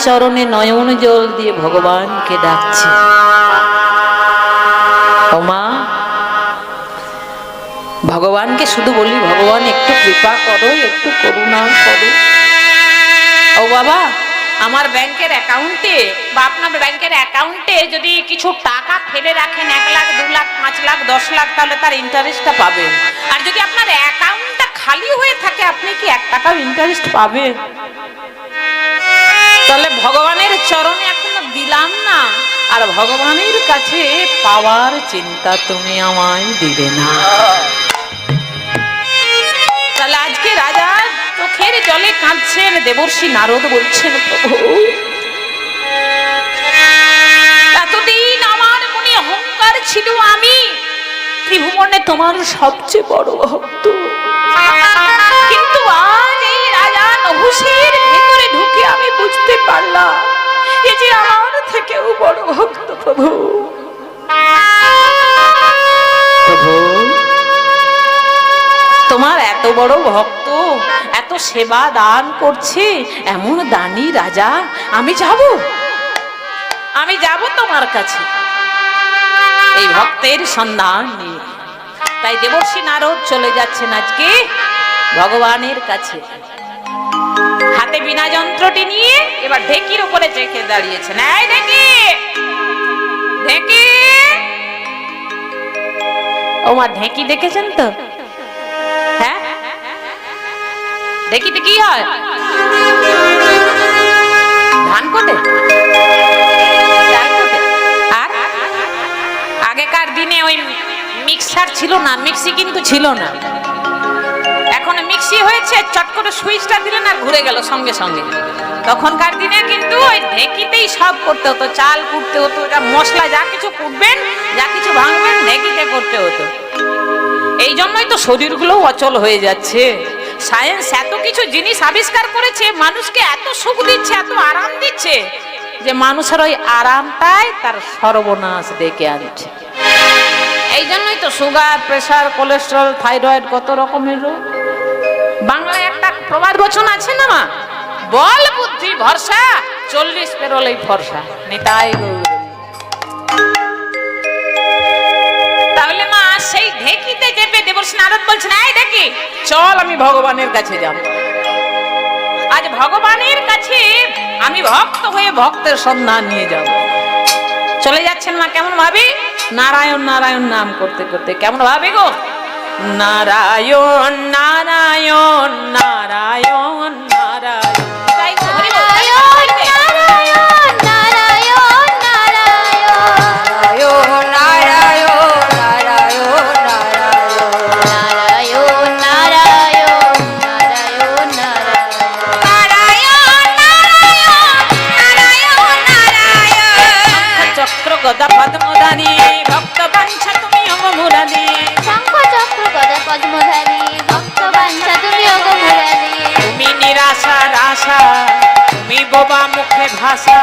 চরণে নয়ন জল দিয়ে ভগবানকে ডাকছে, ও মা। ভগবানকে শুধু বলি, ভগবান একটু কৃপা করো, একটু করুণা করো। ও বাবা, আমার ব্যাংকের অ্যাকাউন্টে বা আপনার ব্যাংকের অ্যাকাউন্টে যদি কিছু টাকা ফেলে রাখেন, 1 লাখ, 2 লাখ, 5 লাখ, 10 লাখ, তাহলে তার ইন্টারেস্টটা পাবেন। আর যদি আপনার অ্যাকাউন্টটা খালি হয়ে থাকে, আপনি কি 1 টাকাও ইন্টারেস্ট পাবেন? তাহলে ভগবানের চরণে এখনো দিলাম না, আর ভগবানের কাছে পাওয়ার চিন্তা তুমি আমায় দিবে না। তাহলে আজকে রাজা চোখের জলে কাঁদছেন। দেবর্ষি নারদ বলছেন, প্রভু, এতদিন আমার মনে অহংকার ছিল আমি ত্রিভুবনে তোমার সবচেয়ে বড় ভক্ত, কিন্তু আজ এই রাজা নহুষের ভেতরে ঢুকে আমি বুঝতে পারলাম এ যে আমার থেকেও বড় ভক্ত। প্রভু, প্রভু, তোমার এত বড় ভক্ত, এত সেবা দান করছে এমন দানি রাজা, আমি যাব তোমার কাছে এই ভক্তের সন্ধান নিয়ে। তাই দেবর্ষি নারদ চলে যাচ্ছেন আজকে ভগবানের কাছে, হাতে বীণা যন্ত্রটি নিয়ে এবার ঢেকির উপরে চেখে দাঁড়িয়েছেন। এই ঢেকি, ঢেকি, ও মা, ঢেকি দেখেছেন তো? হ্যাঁ, ঢেকিতে কি হয়? ধান কোটে। আর আগেকার দিনে ওই মিক্সার ছিল না, মিক্সি কিন্তু ছিল না। এখন মিক্সি হয়েছে, চট করে সুইচটা দিলেন আর ঘুরে গেল সঙ্গে সঙ্গে। তখনকার দিনে কিন্তু ওই ঢেকিতেই সব করতে হতো, চাল কুটতে হতো, মশলা যা কিছু কুটবেন, যা কিছু ভাঙবেন, ঢেকিতে করতে হতো। এই জন্যই তো শরীরগুলো অচল হয়ে যাচ্ছে। সায়েন্স এত কিছু জিনিস আবিষ্কার করেছে, মানুষকে এত সুখ দিচ্ছে, এত আরাম দিচ্ছে, যে মানুষের ওই আরামটাই তার সর্বনাশ ডেকে আনছে। এই জন্যই তো সুগার, প্রেসার, কোলেস্টেরল, থাইরয়েড, কত রকমের রোগ। বাংলায় একটা প্রবাদ বচন আছে না মা, বল বুদ্ধি ভরসা, 40 পেরোলেই ফর্সা। নিতাই গৌর। তাহলে মা সেই ঢেকিতে চেপে দেবর্ষি নারদ বলছেন, এই ঢেকি চল, আমি ভগবানের কাছে যাব। আজ ভগবানের কাছে আমি ভক্ত হয়ে ভক্তের সন্ধান নিয়ে যাব। চলে যাচ্ছেন মা, কেমন ভাবি? নারায়ণ নারায়ণ নাম করতে করতে। কেমন ভাবি গো? নারায়ণ নারায়ণ নারায়ণ নারায়ণ। গদা পদ্মধারী ভক্ত বাঞ্ছা তুমি অগমুরারি, শঙ্খ চক্র গদা পদ্মধারী ভক্ত বাঞ্ছা তুমি অগমুরারি। তুমি নিরাশার আশা, তুমি বোবা মুখে ভাষা,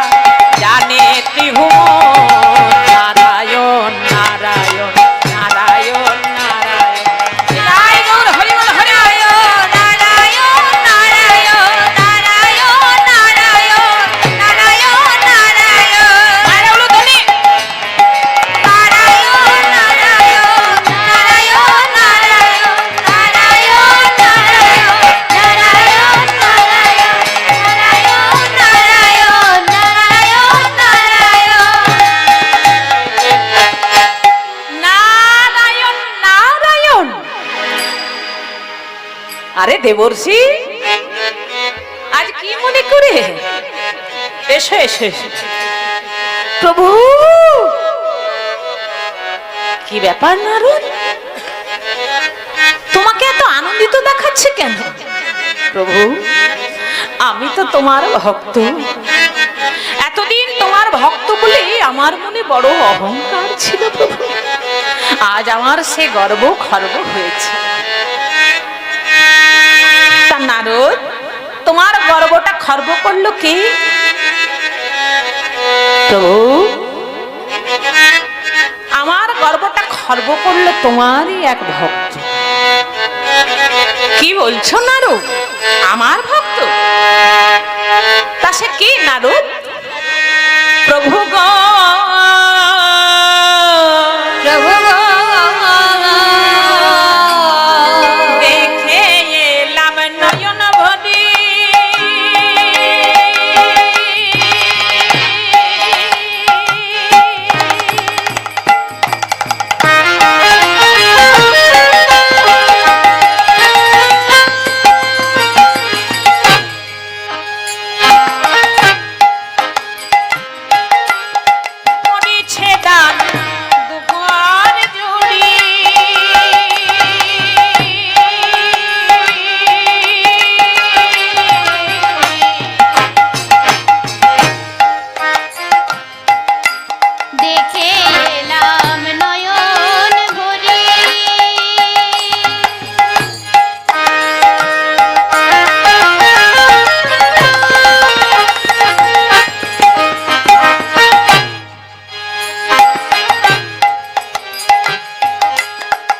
জানে ত্রিভুবন নারায়ণ নারায়ণ নারায়ণ নারায়ণ। জয় গৌর হরি বল, হরি নারায়ণ নারায়ণ নারায়ণ নারায়ণ নারায়ণ নারায়ণ নারায়ণ। আরে বলো ধনী নারায়ণ নারায়ণ নারায়ণ নারায়ণ নারায়ণ নারায়ণ নারায়ণ নারায়ণ নারায়ণ নারায়ণ নারায়ণ নারায়ণ নারায়ণ। আরে দেবর্ষি, আজ কি মনে করে? এসো এসো এসো। প্রভু, কি ব্যাপার নারদ, তোমাকে এত আনন্দিত দেখাচ্ছে কেন? প্রভু, আমি তো তোমার ভক্ত, এতদিন তোমার ভক্ত বলে আমার মনে বড় অহংকার ছিল প্রভু। আজ আমার সে গর্ব খর্ব হয়েছে। তা নারদ, তোমার গর্বটা খর্ব করলো কে? প্রভু, আমার গর্বটা খর্ব করলো তোমারই এক ভক্ত। কি বলছো নারদ? আমার ভক্ত? তা সে কি নারদ? প্রভু গো প্রভু গো দেখে এলাম নয়ন ভরি করিছে দান দুপুর জুড়ি দেখে এলাম নয়ন ভরি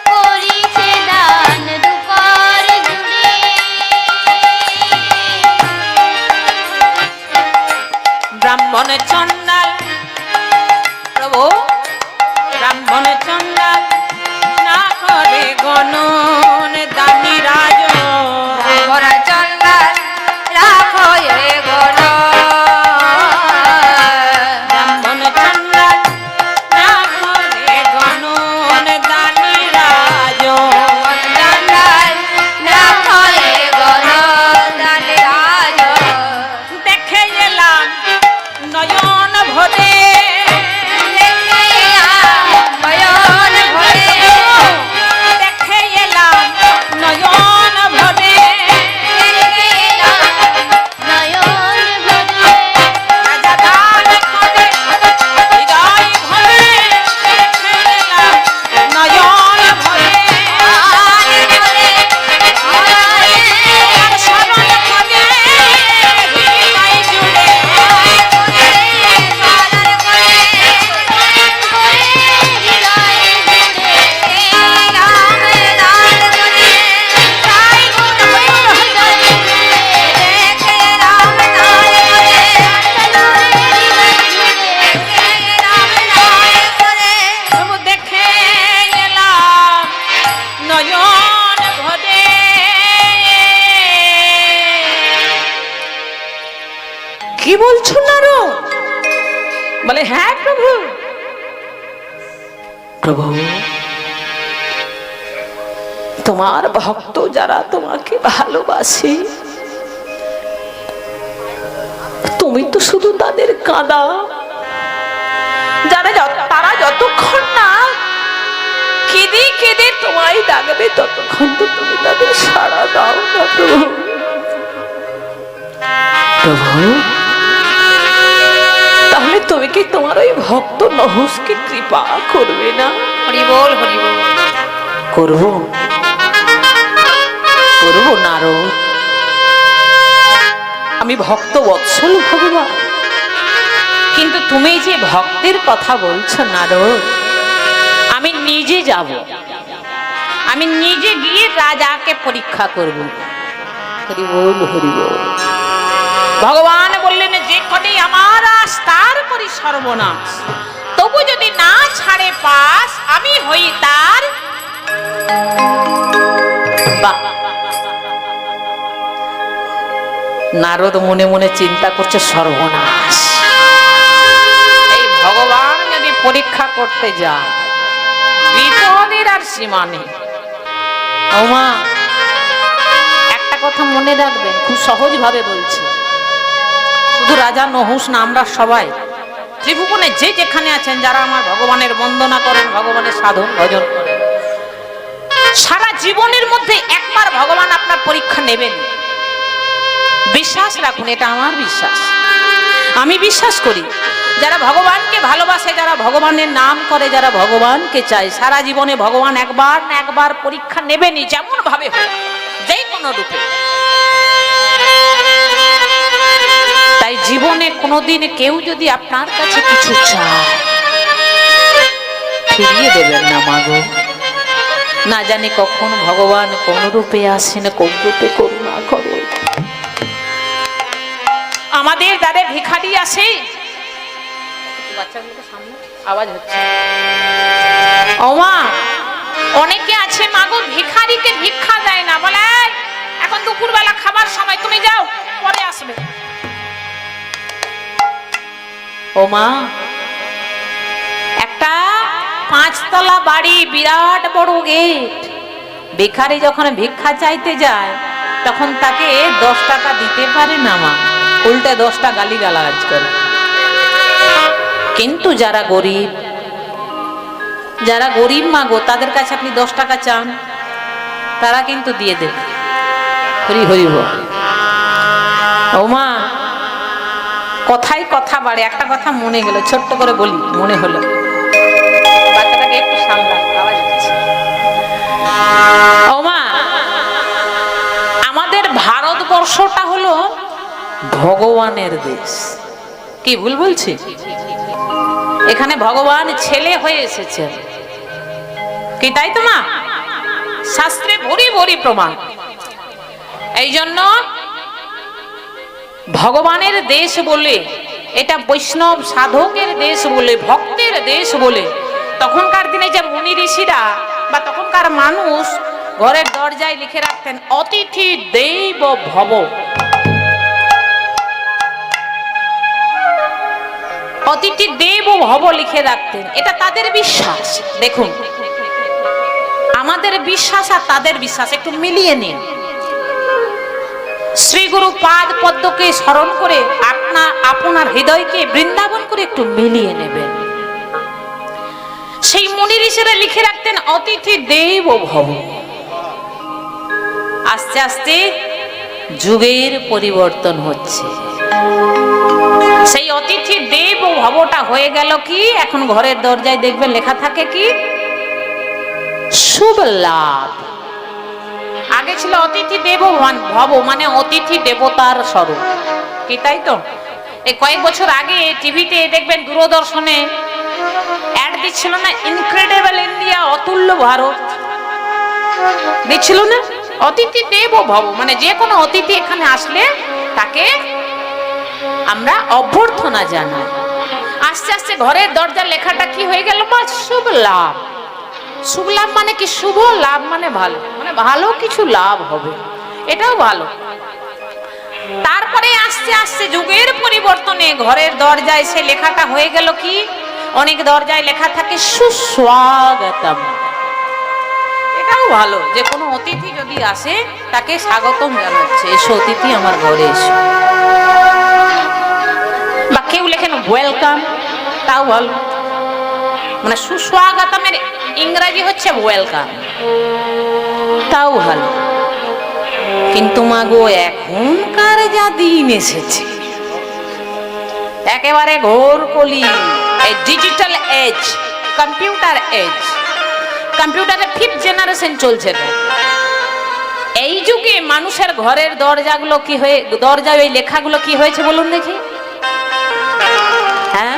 করিছে দান দুপুর জুড়ে ব্রাহ্মণ চন্ডাল প্রভু ব্রাহ্মণ চন্ডাল না করে গণন দানি রাজ ভরা চন্দাল রাখো এ গণ ব্রাহ্মণ চন্ডাল না করে গণন দানি রাজ চন্দাল রাখো এ গণ দানি রাজ দেখে এলাম নয়ন ভরে বয়ন ভরে দেখে এলাম নয়ন ভরে নয়ন ভরে রাজা দান করে হৃদয় ভরে দেখে এলাম নয়ন ভরে আর স্মরণ করে হৃদয় জুড়ে প্রভু দেখে এলাম নয়ন ভরে কি বলছো নারো? বলে হ্যাঁ প্রভু। প্রভু তোমার ভক্ত যারা তোমাকে ভালোবাসে তুমি তো শুধু তাদের কাঁদা তারা যতক্ষণ না কেঁদে কেঁদে তোমায় ডাকবে ততক্ষণ তো তুমি তাদের সাড়া দাও না প্রভু। প্রভু তাহলে তুমি কি তোমার ওই ভক্ত নহসকে কৃপা করবে না? হরি বল হরি বল করব করব নারদ। আমি ভক্ত বৎসল ভগবান, কিন্তু তুমি যে ভক্তের কথা বলছো নারদ, আমি নিজে যাব, আমি নিজে গিয়ে রাজাকে পরীক্ষা করব। হরি বল হরি বল। ভগবান বললেন যে কটি আমার আস তার করি সর্বনাশ, তবু যদি না ছাড়ে পাস আমি হই তার। বাহ! নারদ মনে মনে চিন্তা করছে সর্বনাশ, এই ভগবান যদি পরীক্ষা করতে যায় বিপদের আর সীমা নেই। ওমা একটা কথা মনে রাখবেন, খুব সহজ ভাবে বলছি, শুধু রাজা নহুস না, আমরা সবাই ত্রিভুবনে যে যেখানে আছেন, যারা আমার ভগবানের বন্দনা করেন, ভগবানের সাধন ভজন করেন, সারা জীবনের মধ্যে একবার ভগবান আপনার পরীক্ষা নেবেন। বিশ্বাস রাখুন, এটা আমার বিশ্বাস, আমি বিশ্বাস করি। যারা ভগবানকে ভালোবাসে, যারা ভগবানের নাম করে, যারা ভগবানকে চায়, সারা জীবনে ভগবান একবার না একবার পরীক্ষা নেবেনই, যেমন ভাবে হোক, যে কোনো রূপে। তাই জীবনে কোনোদিন কেউ যদি আপনার কাছে কিছু চায়, ফিরিয়ে দেবেন না মাগো। না জানি কখন ভগবান কোন রূপে আসেন, কোন রূপে করুণা করে। আমার আমাদের দ্বারে ভিখারি আসে, বাচ্চাগুলোকে সামনে আওয়াজ হচ্ছে, ও মা অনেকে আছে মাগো ভিখারিকে ভিক্ষা দেয় না, বলে এখন দুপুরবেলা খাবার সময় তুমি যাও পরে আসবে। ও মা একটা 5 তলা বাড়ি, বিরাট বড় গেট, ভিখারি যখন ভিক্ষা চাইতে যায় তখন তাকে 10 টাকা দিতে পারে না মা, উল্টে 10টা গালিগালাজ করে। কিন্তু যারা গরিব মাগো তাদের কাছে আপনি 10 টাকা চান, তারা কিন্তু দিয়ে দেবে। হরি হরি বল। ও মা কথাই কথা বাড়ে, একটা কথা মনে গেল, ছোট্ট করে বলি, মনে হলো, বাচ্চাটাকে একটু সামলান, আওয়াজ হচ্ছে। ও মা আমাদের ভারতবর্ষটা হলো ভগবানের দেশ, কি ভুল বলছি? এখানে ভগবান ছেলে হয়ে এসেছেন, কি তাই তো মা? শাস্ত্রে ভরি ভরি প্রমাণ। এই জন্য ভগবানের দেশ বলে, এটা বৈষ্ণব সাধকের দেশ বলে, ভক্তের দেশ বলে তখনকার দিনে যে মুনি ঋষিরা বা তখনকার মানুষ ঘরের দরজায় লিখে রাখতেন অতিথি দেব ভব। অতিথি দেব ভব লিখে রাখতেন, এটা তাদের বিশ্বাস। দেখুন আমাদের বিশ্বাস আর তাদের বিশ্বাস একটু মিলিয়ে নিন। শ্রী গুরু পাদ পদ্মকে স্মরণ করে আপনার হৃদয়কে বৃন্দাবন করে একটু মিলিয়ে নেবেন। সেই মুনি ঋষিরা লিখে রাখতেন অতিথি দেব ভব। আস্তে আস্তে যুগের পরিবর্তন হচ্ছে, সেই অতিথি দেব ভবটা হয়ে গেল কি, এখন ঘরের দরজায় দেখবেন লেখা থাকে কি, শুভ লাভ। আগে ছিল অতিথি দেব ভব, মানে অতিথি দেবতার স্বরূপ, কি তাই তো? এই কয়েক বছর আগে টিভিতে দেখবেন দূরদর্শনে অ্যাড দিচ্ছিল না, ইনক্রেডিবল ইন্ডিয়া, অতুল্য ভারত দিচ্ছিল না? অতিথি দেব ভব মানে যে কোনো অতিথি এখানে আসলে তাকে আমরা অভ্যর্থনা জানাই। আস্তে আস্তে ঘরের দরজার লেখাটা কি হয়ে গেল, শুভ লাভ। শুভ লাভ মানে কি? শুভ লাভ মানে ভালো, মানে ভালো কিছু লাভ হবে, এটাও ভালো। তারপরে আস্তে আস্তে যুগের পরিবর্তনে ঘরের দরজায় সে লেখাটা হয়ে গেল কি, অনেক দরজায় লেখা থাকে সুস্বাগতম। এটাও ভালো, যে কোনো অতিথি যদি আসে তাকে স্বাগতম জানাচ্ছে, এসো অতিথি আমার ঘরে এসো। বা কেউ লেখেন ওয়েলকাম, তাও ভালো, মানে সুস্বাগতমের ইংরেজি হচ্ছে ওয়েলকাম, তাও ভালো। কিন্তু মাগো এখনকার যা দিন এসেছে, একেবারে ঘোর কলি, এই ডিজিটাল এজ, কম্পিউটার এজ, কম্পিউটারের 5th জেনারেশন চলছে। এই যুগে মানুষের ঘরের দরজাগুলো কি হয়ে, দরজায় ওই লেখাগুলো কি হয়েছে বলুন দেখি? হ্যাঁ,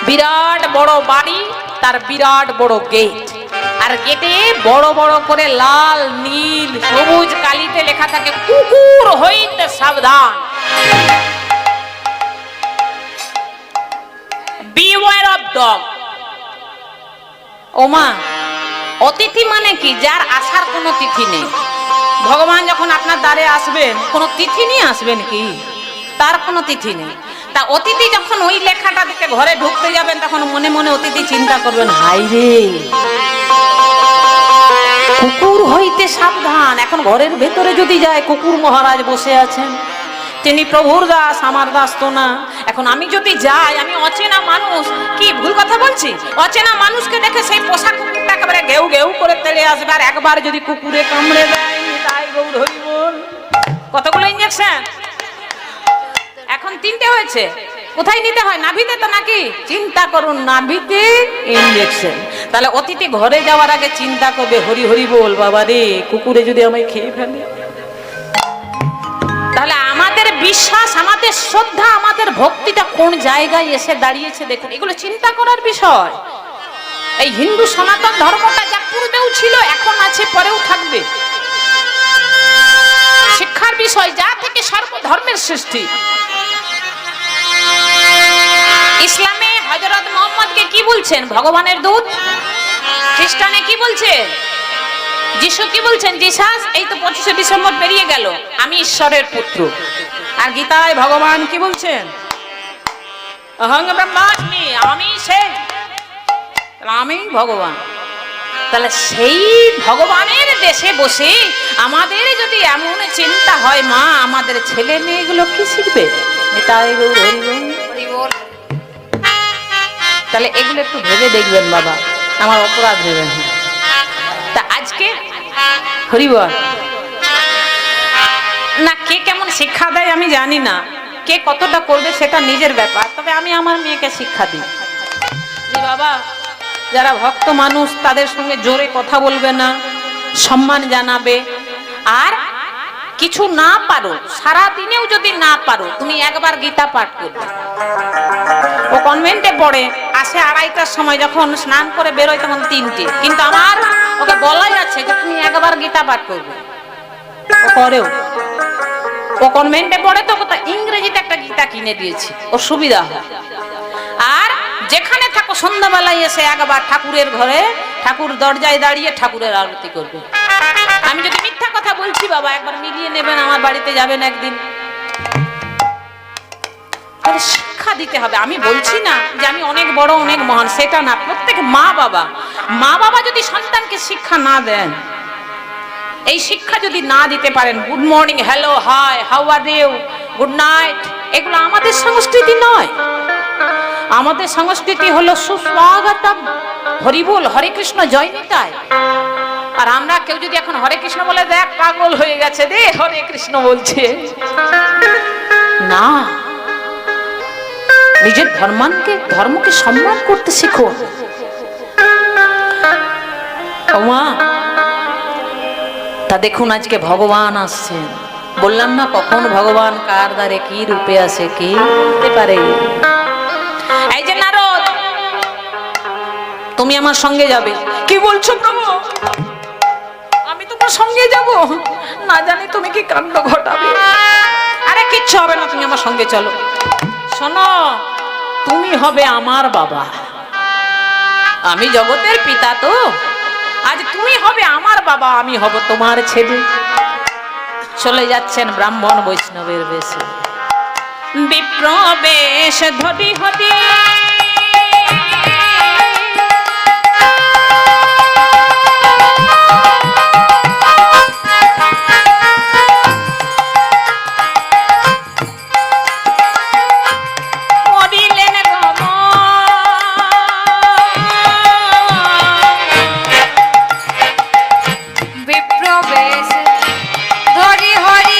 বিরাট বড় বাড়ি, তার বিরাট বড় গেট, আর গেটে বড় বড় করে লাল নীল সবুজ কালিতে লেখা থাকে কুকুর হইতে সাবধান, বিওয়্যার অফ ডগ। ওমা অতিথি মানে কি? যার আসার কোনো তিথি নেই। ভগবান যখন আপনার দ্বারে আসবেন কোনো তিথি নিয়ে আসবেন কি? তার কোনো তিথি নেই। তা অতিথি যখন ওই লেখাটা দেখে ঘরে ঢুকতে যাবেন তখন মনে মনে অতিথি চিন্তা করবেন, হাই রে কুকুর হইতে সাবধান। এখন ঘরের ভেতরে যদি যায় কুকুর মহারাজ বসে আছেন, তিনি প্রভুর দাস, আমার দাস তো না। এখন আমি যদি যাই, আমি অচেনা মানুষ, কি ভুল কথা বলছি? অচেনা মানুষকে দেখে সেই পোষা কুকুরটা একেবারে ঘেউ ঘেউ করে তেড়ে আসবে, আর একবার যদি কুকুরে কামড়ে দেয়, তাই গৌর হরি বল। কতগুলো ইঞ্জেকশন এখন 3টে হয়েছে, কোথায় নিতে হয়? নাভিতে তো নাকি? চিন্তা করুন, নাভিতে ইঞ্জেকশন। তাহলে অতিথি ঘরে যাওয়ার আগে চিন্তা করবে, হরি হরি বল, বাবা রে কুকুরে যদি আমায় খেয়ে ফেলে। তাহলে আমাদের বিশ্বাস, আমাদের শ্রদ্ধা, আমাদের ভক্তিটা কোন জায়গায় এসে দাঁড়িয়েছে দেখুন, এগুলো চিন্তা করার বিষয়। এই হিন্দু সনাতন ধর্মটা যা পূর্বেও ছিল, এখন আছে, পরেও থাকবে। শিক্ষার বিষয়, যা থেকে সর্বধর্মের সৃষ্টি। ইসলামে হযরত মুহাম্মদকে কি বলছেন? ভগবানের দূত। খ্রিস্টানে কি বলছে? যিশু কি বলছেন? জিসাস। এই তো 25শে ডিসেম্বর পেরিয়ে গেল, আমি ঈশ্বরের পুত্র। আর গীতায় ভগবান কি বলছেন? অহং ব্রহ্মাস্মি, আমি সে, আমি ভগবান। তাহলে সেই ভগবানের দেশে বসে আমাদের যদি এমন চিন্তা হয়, মা আমাদের ছেলে মেয়েগুলো কি শিখবে? নিতাই গৌর হরি বল। হরি বল। তাহলে এগুলো একটু ভেবে দেখবেন বাবা, আমার অপরাধ ভেবেন না। তা আজকে হরি বল না, কে কেমন শিক্ষা দেয় আমি জানি না, কে কতটা করবে সেটা নিজের ব্যাপার। তবে আমি আমার মেয়েকে শিক্ষা দিই যে বাবা, যারা ভক্ত মানুষ তাদের সঙ্গে জোরে কথা বলবে না, সম্মান জানাবে। আর কিছু না পারো, সারা দিনেও যদি না পারো, তুমি একবার গীতা পাঠ করবে। ও কনভেন্টে পড়ে, আসে 2:30টার সময়, যখন স্নান করে বেরোয় তখন 3টে, কিন্তু আমার ওকে বলাই আছে যে তুমি একবার গীতা পাঠ করবে। ও করেও। ও কনভেন্টে পড়ে তো ইংরেজিতে একটা গীতা কিনে দিয়েছি, ও সুবিধা হয়। আর যেখানে থাকো সন্ধ্যাবেলায় এসে একবার ঠাকুরের ঘরে, ঠাকুর দরজায় দাঁড়িয়ে ঠাকুরের আরতি করবে। আমি যদি মিথ্যা কথা বলছি বাবা, একবার মিলিয়ে নেবেন, আমার বাড়িতে যাবেন একদিন। তাহলে শিক্ষা দিতে হবে। আমি বলছি না যে আমি অনেক বড় অনেক মহান, সেটা না। প্রত্যেক মা বাবা যদি সন্তানকে শিক্ষা না দেন, এই শিক্ষা যদি না দিতে পারেন, good morning, hello, hi, how are you, good night, এগুলো আমাদের সংস্কৃতি নয়। আমাদের সংস্কৃতি হলো সুস্বাগতম, হরি বল, হরে কৃষ্ণ, জয় নিতাই। আর আমরা কেউ যদি এখন হরে কৃষ্ণ বলে, দেখ পাগল হয়ে গেছে রে, হরে কৃষ্ণ বলছে না। নিজের ধর্মকে সম্মান করতে শিখো। ও মা, তা দেখুন আজকে ভগবান আসছেন। বললাম না কখন ভগবান কার দ্বারে কি রূপে আসে, কি বলতে পারে। এই যে নারদ, তুমি আমার সঙ্গে যাবে। কি বলছো প্রভু? আমি তোমার সঙ্গে যাব? না জানি তুমি কি কাণ্ড ঘটাবে। আরে কিচ্ছু হবে না, তুমি আমার সঙ্গে চলো। শোনো, তুমি হবে আমার বাবা, আমি জগতের পিতা তো। আজ তুমি হবে আমার বাবা, আমি হব তোমার ছেলে। চলে যাচ্ছেন ব্রাহ্মণ বৈষ্ণবের বেশে, বিপ্র বেশ ধরি হরি। হরি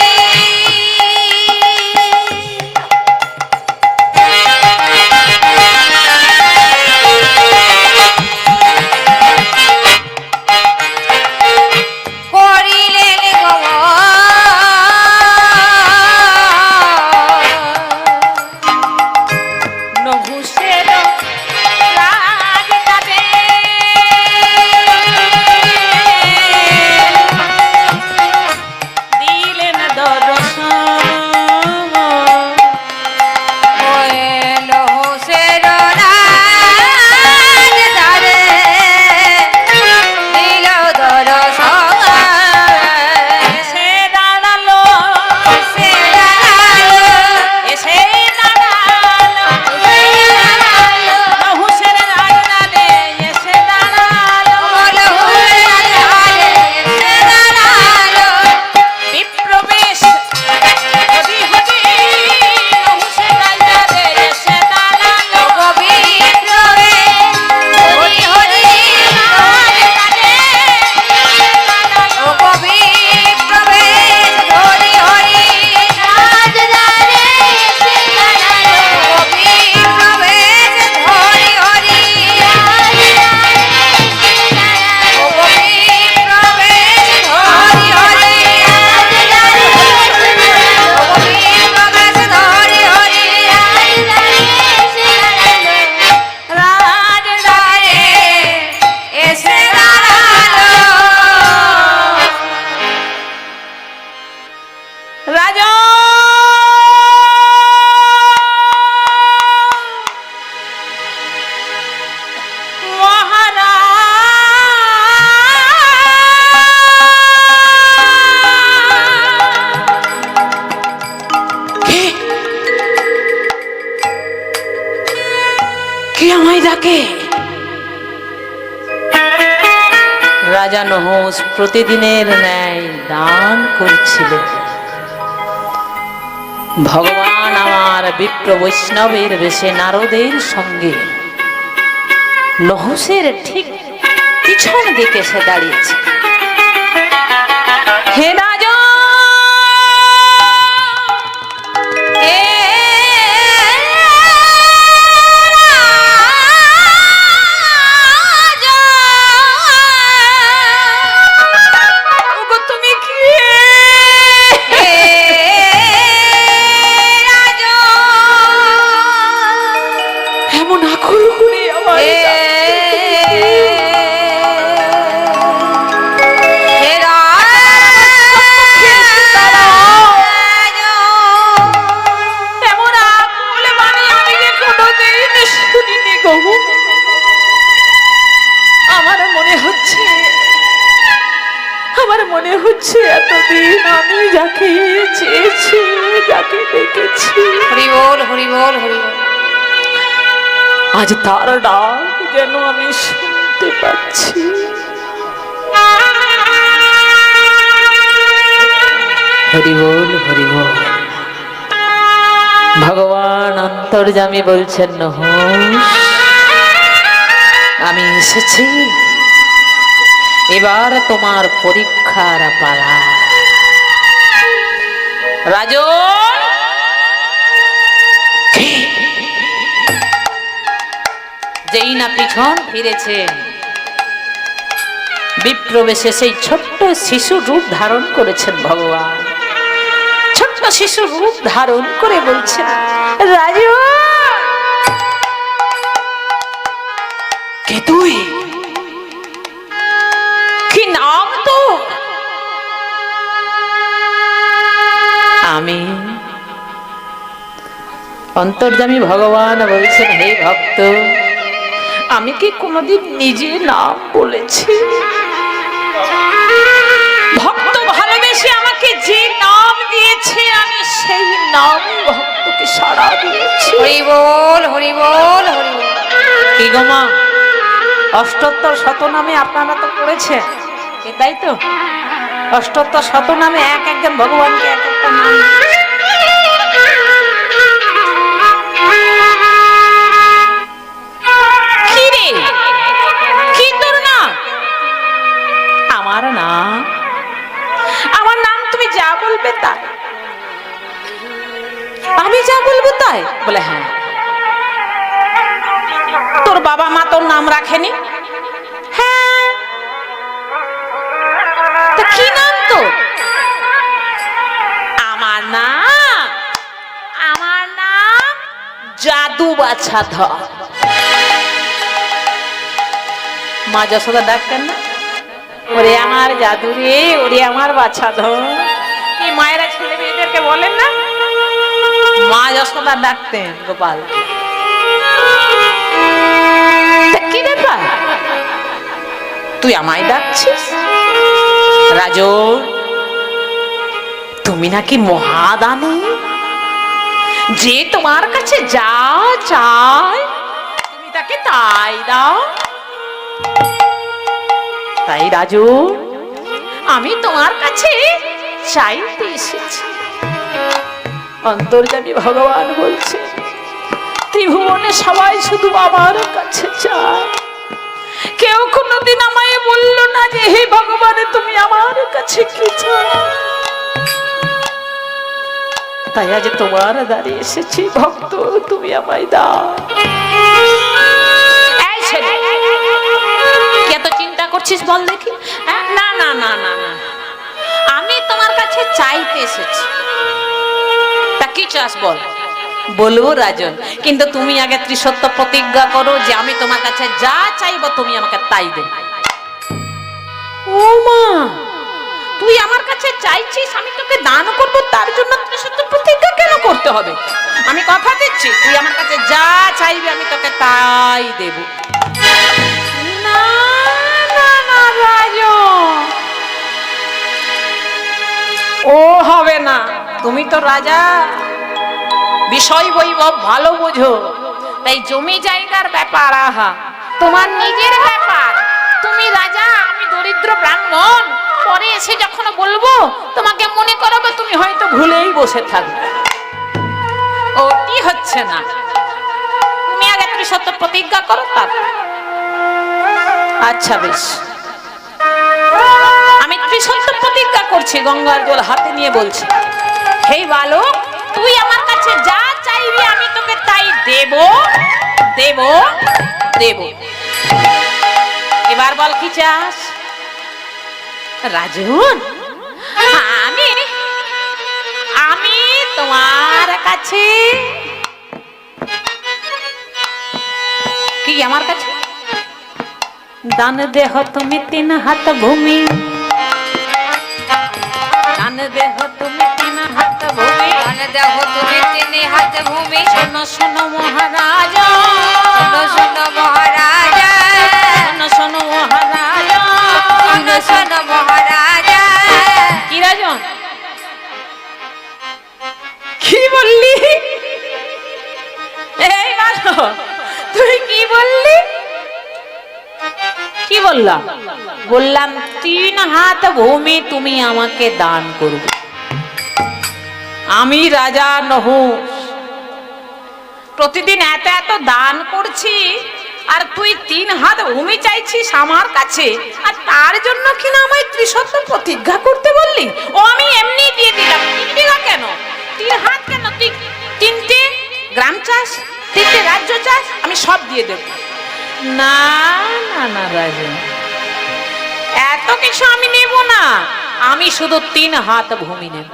কে আমায় ডাকে? রাজা নহুষ প্রতিদিনের ন্যায় দান করছিল। ভগবান আমার বিপ্র বৈষ্ণবের বেশে নারদের সঙ্গে নহুষের ঠিক পিছন দিকে সে দাঁড়িয়েছে। হে রাজা, এতদিন আমি যাকে চেয়েছি, যাকে দেখেছি, হরি বল হরি বল হরি বল, আজ তার ডাক যেন আমি শুনতে পাচ্ছি। হরি বল হরি বল। ভগবান অন্তর্যামী বলছেন, নহুষ আমি এসেছি, এবার তোমার পরীক্ষার পালা। রাজন, যেই না পিছন ফিরেছে, বিপ্রবেশে সেই ছোট্ট শিশু রূপ ধারণ করেছেন ভগবান। ছোট্ট শিশু রূপ ধারণ করে বলছেন, রাজন কে তুই? কি নাম তো? আমি অন্তর্যামী ভগবান বলছেন, হে ভক্ত, আমি কি কোনোদিন নিজে নাম বলেছি? ভক্ত ভালোবেসে আমাকে যে নাম দিয়েছে, আমি সেই নাম ভক্তকে সাড়া দিয়েছি। হরি বল হরি বল হরি বল। কি গো মা, অষ্টোত্তর শতনামে আপনারা তো পড়েছেন, তাই তো? অষ্টোত্তর শতনামে এক একজন ভগবানকে এক একটা নাম। কি রে, কি তোর নাম? আমার নাম, আমার নাম তুমি যা বলবে তাই। আমি যা বলবো তাই? বলে হ্যাঁ। তোর বাবা মা তোর নাম রাখেনি? হ্যাঁ। তা কি নাম তো? আমার নাম, আমার নাম জাদু বাছা ধর। মা যশোদা ডাকতেন না, ওরে আমার জাদু রে, ওরে আমার বাছা ধর। কি মায়েরা ছেলে মেয়েদেরকে বলেন না? মা যশোদা ডাকতেন গোপাল। কি ব্যাপার, তুই আমায় ডাকছিস? রাজন, তুমি নাকি মহাদানী, যে তোমার কাছে যা চায় তুমি তাকে তাই দাও। তাই রাজু, আমি তোমার কাছে চাইতে এসেছি। অন্তর্যামী ভগবান বলছে, ত্রিভুবনে সবাই শুধু আমার কাছে চায়, কেউ কোনোদিন আমায় বললো না যে হে ভগবান তুমি আমার কাছে কি চাও। তাই আজ তোমার দ্বারে এসেছি, ভক্ত তুমি আমায় দাও। এই ছেলে, কি এত চিন্তা করছিস বল দেখি? না না না না না, আমি তোমার কাছে চাইতে এসেছি। তা কি চাস বল? বলবো রাজন, কিন্তু তুমি আগে ত্রিসত্য প্রতিজ্ঞা করো যে আমি তোমার কাছে যা চাইবো তুমি আমাকে তাই দেবে। ও মা, তুই আমার কাছে চাইছিস আমি তোকে দান করব, তার জন্য ত্রিসত্য প্রতিজ্ঞা কেন করতে হবে? আমি কথা দিচ্ছি, তুই আমার কাছে যা চাইবি আমি তোকে তাই দেব। না না না রাজন, ও হবে না। তুমি তো রাজা, বিষয় বৈভব ভালো বোঝো। তাই জমি জায়গার ব্যাপার আহা তোমার নিজের ব্যাপার। তুমি রাজা, আমি দরিদ্র ব্রাহ্মণ। পরে এসে যখন বলবো তোমাকে মনে করাবে, তুমি হয়তো ভুলেই বসে থাকবে। ওটি হচ্ছে না, তুমি আগে ত্রিসত্য প্রতিজ্ঞা করো তারপর। আচ্ছা বেশ, আমি ত্রিসত্য প্রতিজ্ঞা করছি, গঙ্গার জল হাতে নিয়ে বলছি। হে বালক, তুই আমার কাছে যা চাইবি আমি তোকে তাই দেব দেব দেব। এবার বল কি চাস? রাজন, আমি আমি তোমার কাছে কি আমার কাছে দান দেহ তুমি 3 হাত ভূমি, দান দেহ তুমি 3 হাত ভূমি, দান দেহ তুমি 3 হাত ভূমি। শোনো শোনো মহারাজ, শোনো শোনো মহারাজ, শোনো শোনো মহারাজ, শোনো শোনো মহারাজ। কি রাজন, কি বললি? এই বালো, তুই কি বললি? কি বললাম? বললাম 3 হাত ভূমি তুমি আমাকে দান করবে। আমি রাজা নহুষ, প্রতিদিন এত এত দান করছি, আর তুই 3 হাত ভূমি চাইছিস আমার কাছে, আর তার জন্য কিনা আমায় ত্রিসত্য প্রতিজ্ঞা করতে বললি? ও আমি এমনি দিয়ে দিলাম। 3 বিঘা কেন, 3 হাত কেন? তুই 3টে গ্রাম চাস, 3টে রাজ্য চাস, আমি সব দিয়ে দেব। না না না রাজা, এত কিছু আমি নেব না, আমি শুধু 3 হাত ভূমি নেব।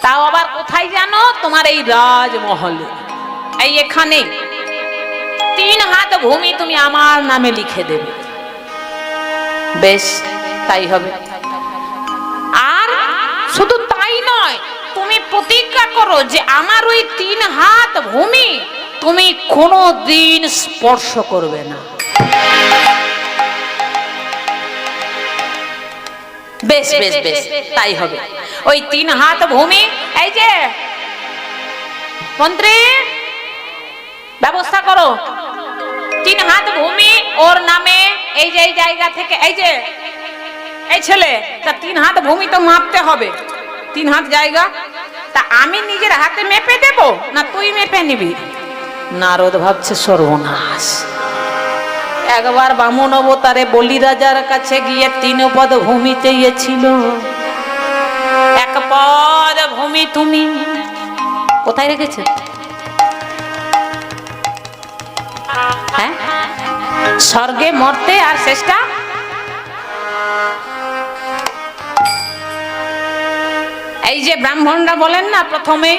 তাও আবার কোথায় জানো? তোমার এই রাজমহলে, এই এখানে 3 হাত ভূমি তুমি আমার নামে লিখে দেবে। বেশ, তাই হবে। আর শুধু তাই নয়, তুমি প্রতিজ্ঞা করো যে আমার ওই 3 হাত ভূমি তুমি কোনোদিন স্পর্শ করবে না। বেশ বেশ বেশ, তাই হবে। ওই 3 হাত ভূমি, এই যে মন্ত্রী ব্যবস্থা করো, 3 হাত ভূমি ওর নামে, এই যে এই জায়গা থেকে, এই যে এই ছেলে, তা 3 হাত ভূমি তো মাপতে হবে, 3 হাত জায়গা। তা আমি নিজের হাতে মেপে দেব না তুই মেপে নিবি? নারদ ভাবছে সর্বনাশ। একবার বামন অবতারে বলি রাজার কাছে গিয়ে 3 পদ ভূমি চেয়েছিল। 1 পদ ভূমি তুমি কোথায় রেখেছো? হ্যাঁ, স্বর্গে মরতে, আর শেষটা এই যে ব্রাহ্মণরা বলেন না, প্রথমে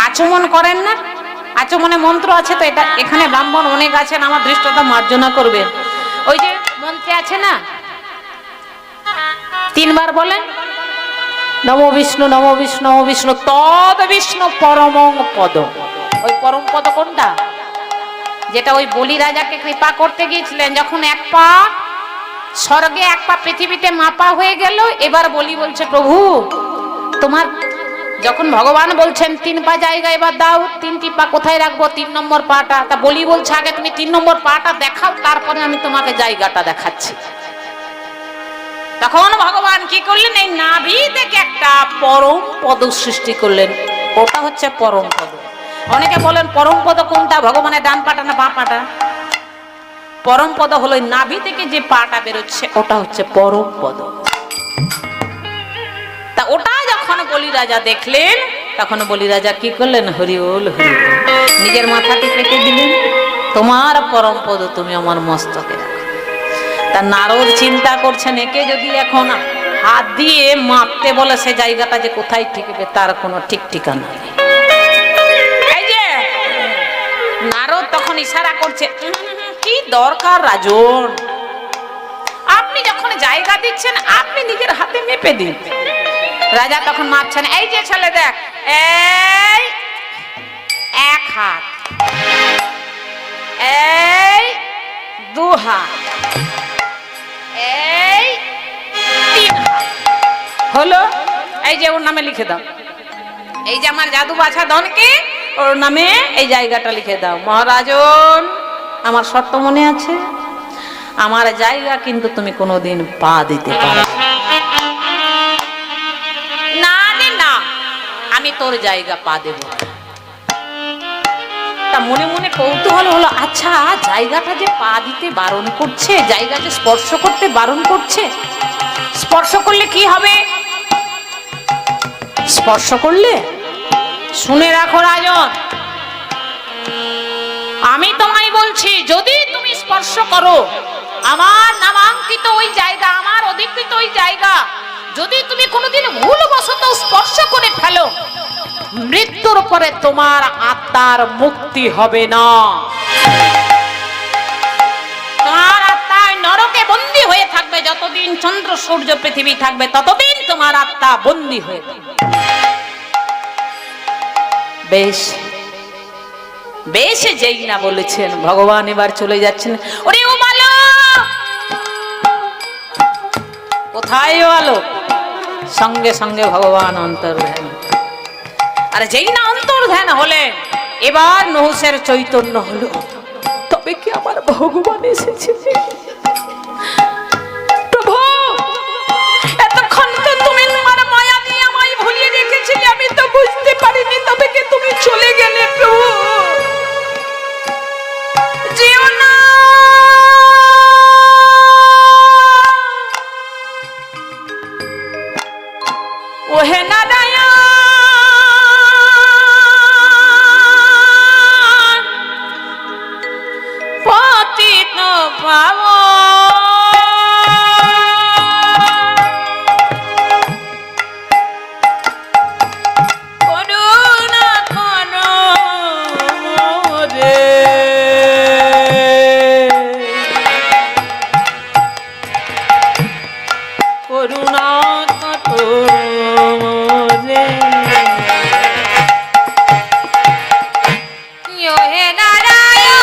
আচমন করেন না, আচমনে মন্ত্র আছে তো, এটা এখানে ব্রাহ্মণ অনেক আছেন, আমার দৃষ্টতা মার্জনা করবেন। ওই যে মন্ত্রে আছে না, 3 বার বলেন নমো বিষ্ণু নমো বিষ্ণু নমো বিষ্ণু তদ বিষ্ণু পরমং পদ। ওই পরম পদ কোনটা? যেটা ওই বলি রাজাকে কৃপা করতে গিয়েছিলেন, যখন 1 পা স্বর্গে 1 পা পৃথিবীতে মাপা হয়ে গেল। এবার বলি বলছে, প্রভু তোমার যখন ভগবান বলছেন 3 পা জায়গা এবার দাও, 3টি পা কোথায় রাখবো? 3 নম্বর পাটা। তা বলি বলছে আগে তুমি 3 নম্বর পাটা দেখাও, তারপরে আমি তোমাকে জায়গাটা দেখাচ্ছি। তখন ভগবান কি করলেন? এই নাভি থেকে একটা পরম পদ সৃষ্টি করলেন, ওটা হচ্ছে পরম পদ। অনেকে বলেন পরম পদ কোনটা, ভগবানের ডান পাটা না বাঁ পাটা? পরম পদ হলো নাভি থেকে যে পাটা বেরোচ্ছে, ওটা হচ্ছে পরম পদ। তা ওটা যখন বলি রাজা দেখলেন, তখন বলি রাজা কি করলেন? হরি বল হরি বল, নিজের মাথাটি পেতে দিলেন, তোমার পরম পদ তুমি আমার মস্তকে রাখো। তা নারদ চিন্তা করছেন, একে যদি এখন হাত দিয়ে মাপতে বলে সে জায়গাটা যে কোথায় ঠেকবে তার কোনো ঠিক ঠিকানা নেই। এই যে নারদ তখন ইশারা করছে, কি দরকার রাজন, আপনি যখন জায়গা দিচ্ছেন আপনি নিজের হাতে মেপে দিন। রাজা তখন মাপছেন, এই যে ছেলে দেখ, এই 1 হাত, এই 2 হাত, এই 3 হাত হলো। এই যে ওর নামে লিখে দাও, এই যে আমার জাদু বাছা ধনকে ওর নামে এই জায়গাটা লিখে দাও। মহারাজন, আমার শর্ত মনে আছে, আমার জায়গা কিন্তু তুমি কোনোদিন পা দিতে পারো না। রে না, আমি তোর জায়গা পা দেব। তা মনে মনে কৌতূহল হলো, আচ্ছা জায়গাটা যে পা দিতে বারণ করছে, জায়গা যে স্পর্শ করতে বারণ করছে, স্পর্শ করলে কি হবে? স্পর্শ করলে, শুনে রাখো রাজন, আমি তোমায় বলছি, যদি তুমি স্পর্শ করো আমার নামাঙ্কিত ওই জায়গা, আমার অধিকৃত ওই জায়গা, যদি তুমি কোনোদিন ভুলবশত স্পর্শ করে ফেলো, মৃত্যুর পরে তোমার আত্মার মুক্তি হবে না। তোমার আত্মা নরকে বন্দী হয়ে থাকবে, যতদিন চন্দ্র সূর্য পৃথিবী থাকবে ততদিন তোমার আত্মা বন্দী হয়ে থাকবে। বেশ বেশ, যেই না বলেছেন ভগবান এবার চলে যাচ্ছেন। ওরে ও বালক, কোথায় ও আলোক? সঙ্গে সঙ্গে ভগবান অন্তর্ধান। আর যেই না অন্তর্ধান হলেন, এবার নহুষের চৈতন্য হলো, তবে কি আমার ভগবান এসেছে? প্রভু, এতক্ষণ তো তুমি তোমার মায়া দিয়ে আমায় ভুলিয়ে রেখেছিলে, আমি তো বুঝতে পারিনি, তবে কি তুমি চলে গেলে? প্রভু যেও না, ওহে নারায়ণ পতিত পাবন, করুণা করো রে, করুণা করো রে। হে নারায়ণ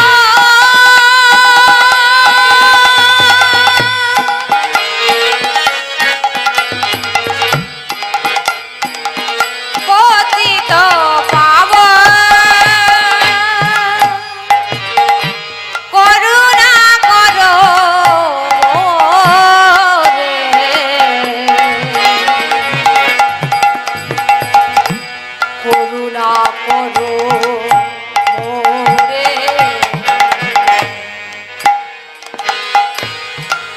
পতিত পাবন, করুণা করো রে। করুণা করো মোরে,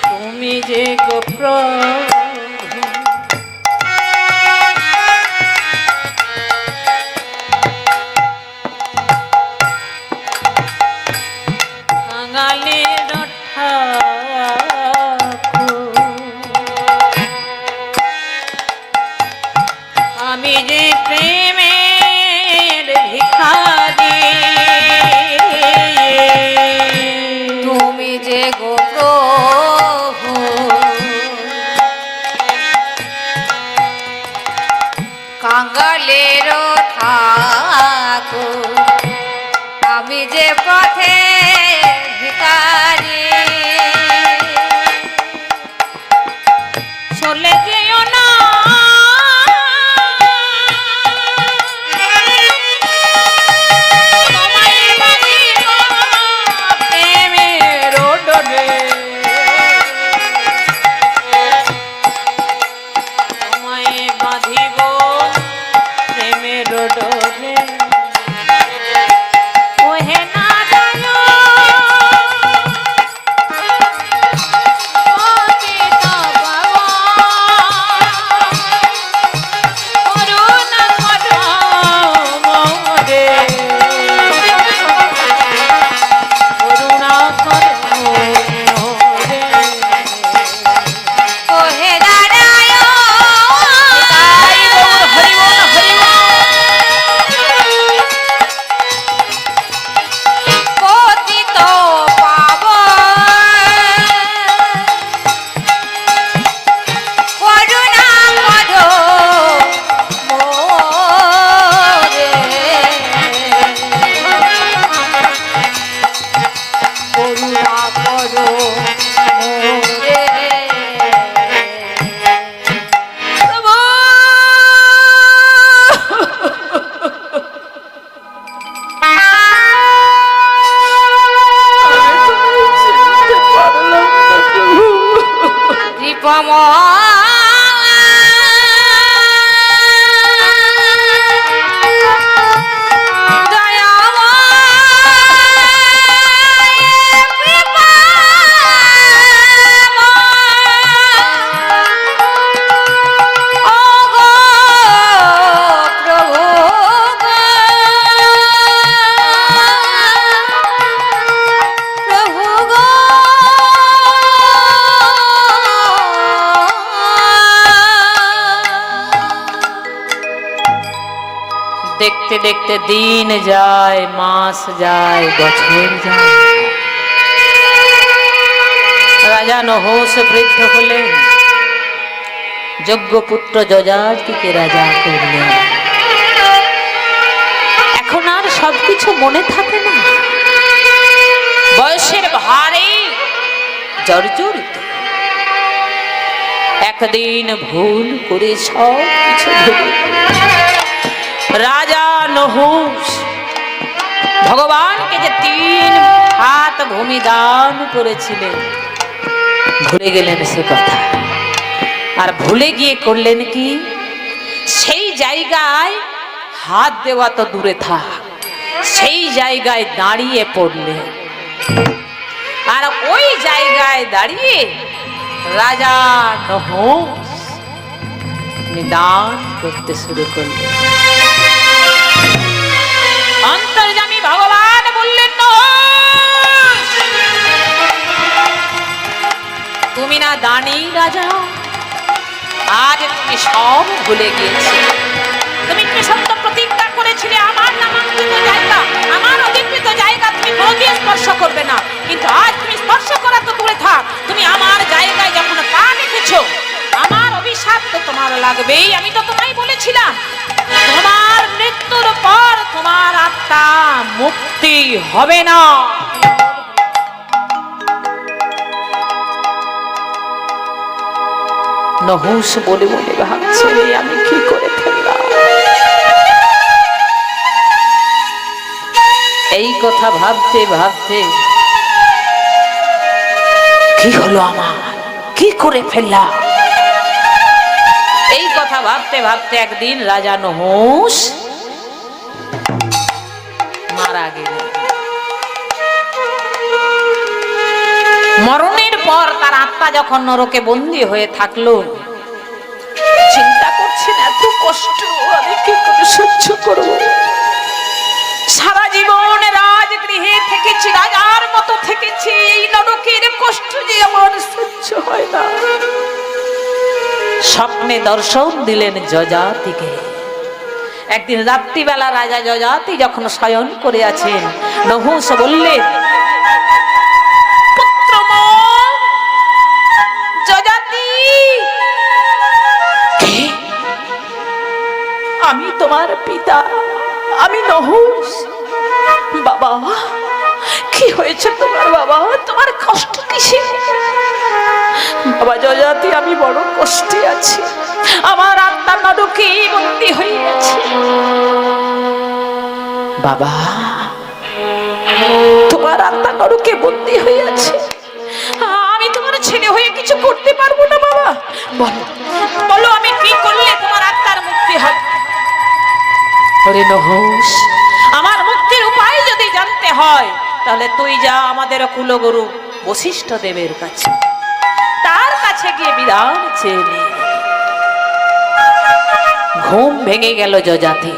তুমি যে গো প্রভু, বাঙালির ঠাকুর, আমি যে প্রেমের ভিখারি, তুমি যে গো প্রভু, কাঙ্গালের ঠাকুর, আমি যে পথে ভিখারি। চলে যেও না, তোমায় বাঁধিব প্রেমের ডোরে, তোমায় বাঁধিব প্রেমের ডোরে। ওহে নারায়ণ নিরুপম দেখতে দেখতে দিন যায়, মাস যায়, বছর যায়। রাজা নহুষ বৃদ্ধ হলেন, যোগ্য পুত্র যযাতিকে রাজা করলেন। এখন আর সবকিছু মনে থাকে না, বয়সের ভারে জর্জরিত। একদিন ভুল করে সব কিছু ভুলে রাজা নহুষ ভগবানকে যে 3 হাত ভূমি দান করেছিলেন ভুলে গেলেন সে কথা। আর ভুলে গিয়ে করলেন কি, সেই জায়গায় হাত দেওয়া তো দূরে থাক, সেই জায়গায় দাঁড়িয়ে পড়লেন। আর ওই জায়গায় দাঁড়িয়ে রাজা নহুষ নিদান করতে শুরু করলেন। অন্তর্যামী ভগবান বললেন, তুমি না দানি রাজা, আজ তুমি সব ভুলে গিয়েছো। তুমি সত্য প্রতিজ্ঞা করেছিলে আমার নামাঙ্কিত জায়গা, আমার অধিকৃত জায়গা তুমি কোনোদিন স্পর্শ করবে না। কিন্তু আজ তুমি স্পর্শ করা তো দূরে থাক, তুমি আমার জায়গায় যখন পা রেখেছো, আমার অভিশাপ তো তোমার লাগবেই। আমি তো তোমায় বলেছিলাম তোমার মৃত্যুর পর তোমার আত্মা মুক্তি হবে না। নহুষ বলে বলে ভাবছে, আমি কি করে ফেললাম। এই কথা ভাবতে ভাবতে কি হলো আমার, কি করে ফেললাম। এই কথা ভাবতে ভাবতে একদিন রাজা নহুষ মারা গেলেন। মরণের পর তার আত্মা যখন নরকে বন্দী হয়ে থাকলো, চিন্তা করছেন এত কষ্ট আমি কি করে সহ্য করব। সারা জীবন রাজগৃহে থেকেছি, রাজার মতো থেকেছি, এই নরকের কষ্ট যে আমার সহ্য হয় না। স্বপ্নে দর্শন দিলেন যযাতিকে। একদিন রাত্রিবেলা রাজা যযাতি যখন শয়ন করে আছেন, নহুষ বললেন, পুত্র যযাতি, আমি তোমার পিতা, আমি নহুষ। বাবা, কি হয়েছে তোমার বাবা, তোমার কষ্ট কিসে? বাবা যযাতি, আমি বড় কষ্টে আছি, আমার আত্মা নরকে বন্দী হয়ে আছে। বাবা, তোমার আত্মা নরকে বন্দী হয়ে আছে, আমি তোমার ছেলে হয়ে কিছু করতে পারবো না। বাবা বলো, বলো আমি কি করলে তোমার আত্মার মুক্তি হবে? হরে নহুষ, আমার মুক্তির উপায় যদি জানতে হয় তাহলে তুই যা আমাদের কুলগুরু বশিষ্ঠ দেবের কাছে, তার কাছে গিয়ে বিধান চেয়ে নে। ঘুম ভেঙে গেল যযাতি।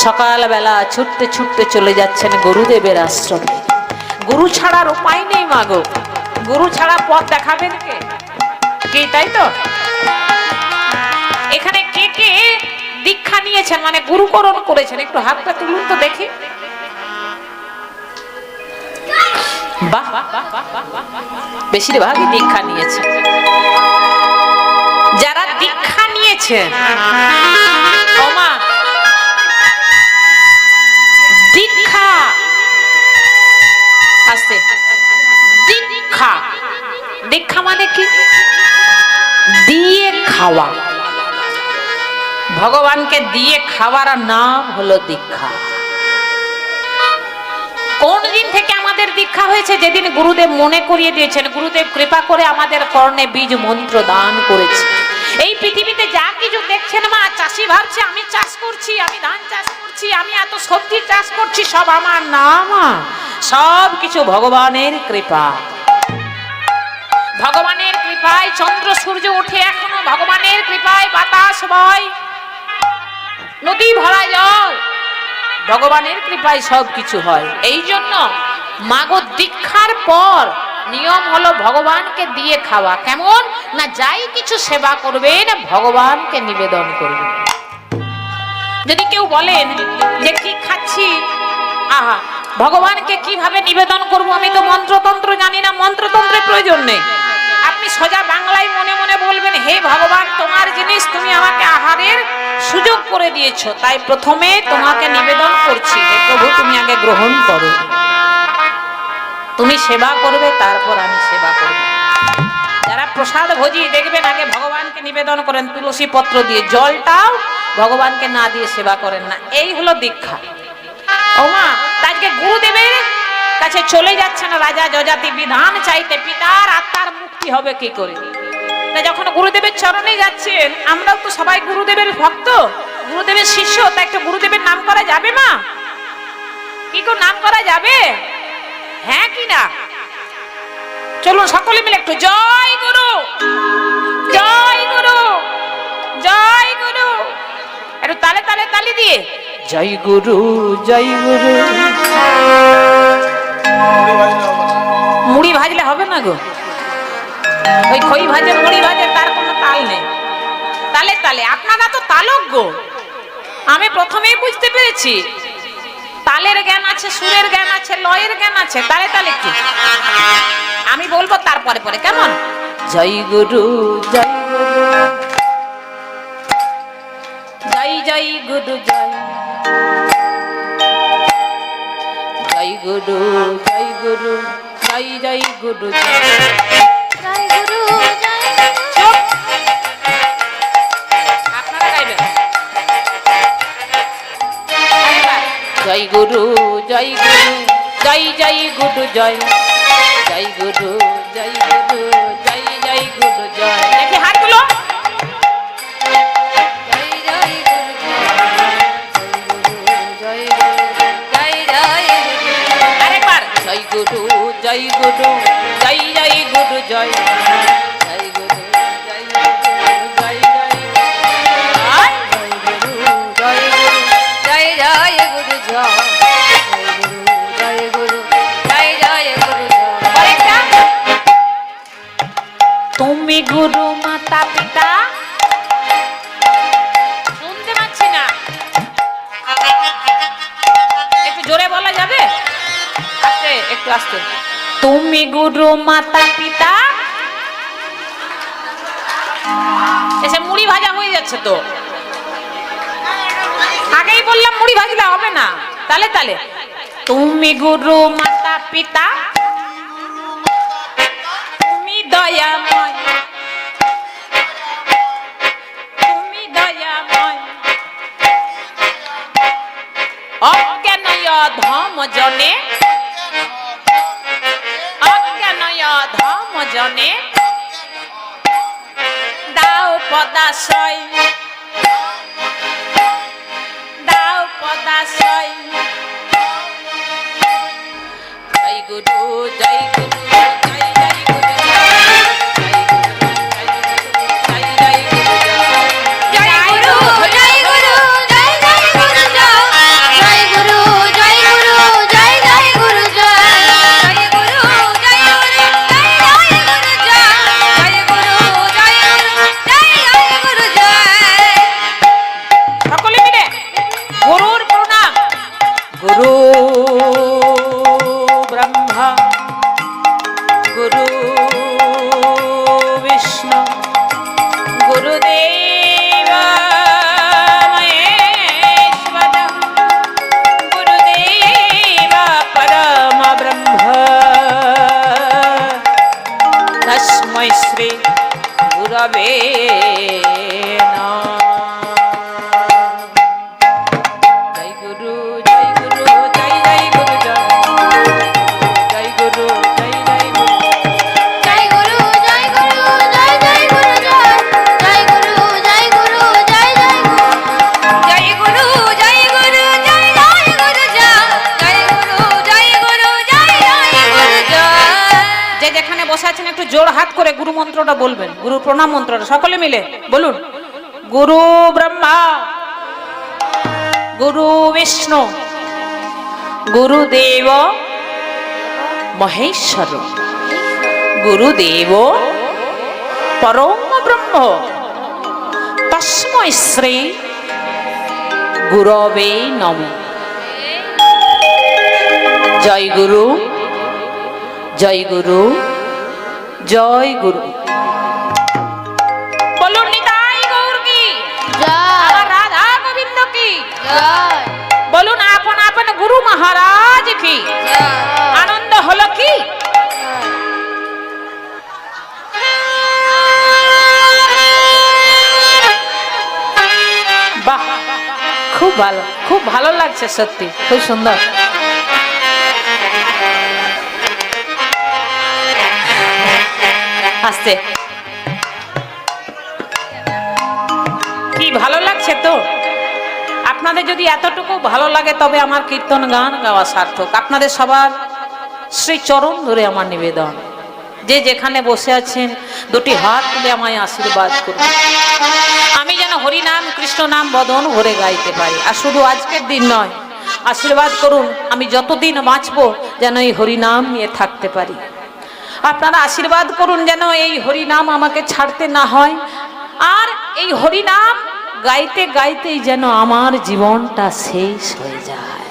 সকালবেলা ছুটতে ছুটতে চলে যাচ্ছেন গুরুদেবের আশ্রমে। গুরু ছাড়ার উপায় নেই মাগো, গুরু ছাড়া পথ দেখাবেন কে? কে, তাই তো? এখানে কে কে দীক্ষা নিয়েছেন, মানে গুরুকরণ করেছেন? একটু হাতটা তুলুন তো দেখি। বাহ, বেশিরভাগই দীক্ষা নিয়েছে। যারা দীক্ষা নিয়েছেন, ওমা দীক্ষা, আস্তে, দীক্ষা, দীক্ষা মানে কি? দিয়ে খাওয়া, ভগবানকে দিয়ে খাওয়ার নাম হলো দীক্ষা। কোন দিন থেকে আমাদের দীক্ষা দীক্ষা হয়েছে যেদিন গুরুদেব মনে করিয়ে দিয়েছেন, গুরুদেব কৃপা করে আমাদের কর্ণে বীজ মন্ত্র দান করেছে। এই পৃথিবীতে যা কিছু দেখছেন মা, চাষি ভাবছে আমি চাষ করছি, আমি ধান চাষ করছি, আমি এত সবজি চাষ করছি, সব আমার না মা, সব কিছু ভগবানের কৃপা। ভগবানের কৃপায় চন্দ্র সূর্য ওঠে এখনো, ভগবানের কৃপায় বাতাস বয়, নদী ভরা জল, ভগবানের কৃপায় সব কিছু হয়। এই জন্য মাগো দীক্ষার পর নিয়ম হলো ভগবানকে দিয়ে খাওয়া। কেমন না, যাই কিছু সেবা করবেন ভগবানকে নিবেদন করবেন। যদি কেউ বলেন যে কি খাচ্ছি, আহা ভগবানকে কিভাবে নিবেদন করব, আমি তো মন্ত্রতন্ত্র জানি না, মন্ত্রতন্ত্রের প্রয়োজন নেই। আপনি সোজা বাংলায় মনে মনে বলবেন, হে ভগবান তোমার জিনিস, তুমি আমাকে আহারের সুযোগ করে দিয়েছো, তাই প্রথমে তোমাকে নিবেদন করছি, হে প্রভু তুমি আগে গ্রহণ করো, তুমি সেবা করবে তারপর আমি সেবা করব। যারা প্রসাদ ভোজি দেখবেন আগে ভগবানকে নিবেদন করেন তুলসী পত্র দিয়ে, জলটাও ভগবানকে না দিয়ে সেবা করেন না। এই হলো দীক্ষা। ও মা, আজকে গুরুদেবের কাছে চলে যাচ্ছেন রাজা যজাতি বিধান চাইতে, পিতার আত্মার মুক্তি হবে কি করে। যখন গুরুদেবের চরণে যাচ্ছেন, আমরাও তো সবাই গুরুদেবের ভক্ত, গুরুদেবের শিষ্য, তা একটা গুরুদেবের নাম করা যাবে মা? কি করে নাম করা যাবে? হ্যাঁ কি না? চলুন সকলে মিলে একটু জয় গুরু, জয় গুরু, জয় গুরু, একটু তালে তালে তালি দিয়ে জয় গুরু, জয় গুরু। মুড়ি ভাজলে হবে না গো, ওই খই ভাজে মুড়ি ভাজে তার কোনো তাল নেই। তালে তালে, আপনারা তো তালক গো, আমি প্রথমেই বুঝতে পেরেছি তালের জ্ঞান আছে, সুরের জ্ঞান আছে, লয়ের জ্ঞান আছে, তালে তালে কি আমি বলবো তারপরে পরে, কেমন? জয় গুরু, জয় গুরু, জয় জয় গুরু, জয় জয় গুরু, জয় গুরু, জয় জয় গুরু, জয় গুরু, চুপ, আপনারা গাইবেন। জয় গুরু, জয় গুরু, জয় জয় গুরু, জয় জয় গুরু, জয় গুরু, জয় জয় গুরু, জয়। দেখি হাতগুলো, জয় জয় গুরু, জয় গুরু, জয় জয় গুরু। আরেকবার জয় গুরু, জয় গুরু, জয় জয় গুরু, জয় জয় গুরু, জয় গুরু, জয় জয় জয় গুরু, জয় জয় গুরু, জয় গুরু, জয় জয় গুরু, জয়। আরেকটা, তুমি গুরু মাতা পিতা, শুনতে পাচ্ছি না, একটু জোরে বলা যাবে? আস্তে, একটু আস্তে। তুমি গুরু মাতা পিতা, এসে মুড়ি ভাজা হয়ে যাচ্ছে তো, আগেই বললাম মুড়ি ভাজলে হবে না, তালে তালে। তুমি গুরু মাতা পিতা, তুমি দয়াময়, তুমি দয়াময়, অজ্ঞানয় ধম জনে, অজ্ঞানয় ধম জনে দাও পদাশয়, দাও পদাশয়। জয় গুরু, জয় গুরু, জয় জয় গুরু, জয় জয় গুরু, জয় গুরু, জয় গুরু, জয় জয় গুরু, জয় গুরু, জয় গুরু, জয় জয় গুরু, জয় গুরু, জয় গুরু, জয় জয় গুরু, জয় গুরু, জয় গুরু, জয় জয় গুরু, জয়। সকলে মিলে গুরুর প্রণাম। গুরু ব্রহ্মা বসে আছেন একটু জোর হাত করে গুরু মন্ত্রটা বলবেন, গুরু প্রণাম মন্ত্রটা সকলে মিলে বলুন। গুরু ব্রহ্মা, গুরু বিষ্ণু, গুরুদেব মহেশ্বর, গুরুদেব পরম ব্রহ্ম, তস্मै শ্রী গুরবে নমঃ। জয় গুরু, জয় গুরু, জয় গুরু। বলুন নিতাই গৌর কি জয় আমার রাধা গোবিন্দ কি। জয় বলুন আপন আপন গুরু মহারাজ কি। জয় আনন্দ হলো কি। বাহ, খুব ভালো, খুব ভালো লাগছে, সত্যি খুব সুন্দর। আস্তে, কি ভালো লাগছে তো। আপনাদের যদি এতটুকু ভালো লাগে তবে আমার কীর্তন গান গাওয়া সার্থক। আপনাদের সবার শ্রী চরণ ধরে আমার নিবেদন, যে যেখানে বসে আছেন দুটি হাত তুলে আমায় আশীর্বাদ করুন, আমি যেন হরি নাম কৃষ্ণ নাম বদন ভরে গাইতে পারি। আর শুধু আজকের দিন নয়, আশীর্বাদ করুন আমি যতদিন বাঁচবো যেন এই হরি নাম নিয়ে থাকতে পারি। আপনারা আশীর্বাদ করুন যেন এই হরি নাম আমাকে ছাড়তে না হয়, আর এই হরি নাম গাইতে গাইতেই যেন আমার জীবনটা শেষ হয়ে যায়।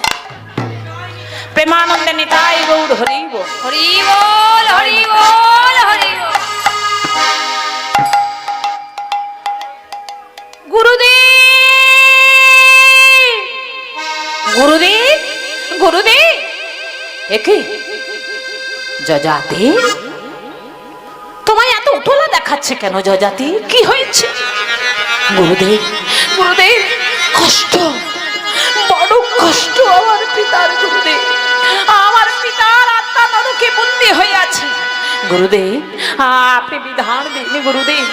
প্রেমানন্দে নিতাই গৌর হরি বল। হরি বল হরি বল হরি বল। গুরুদেব, গুরুদেব, গুরুদেব, একে যজাতি তোমায় এত উতলা দেখাচ্ছে কেন? যজাতি কি হয়েছে? গুরুদেব, গুরুদেব, কষ্ট, বড় কষ্ট আমার পিতার। গুরুদেব, আমার পিতার আত্মা নরকে বন্দী হয়ে আছে। গুরুদেব আপনি বিধান দিন। গুরুদেব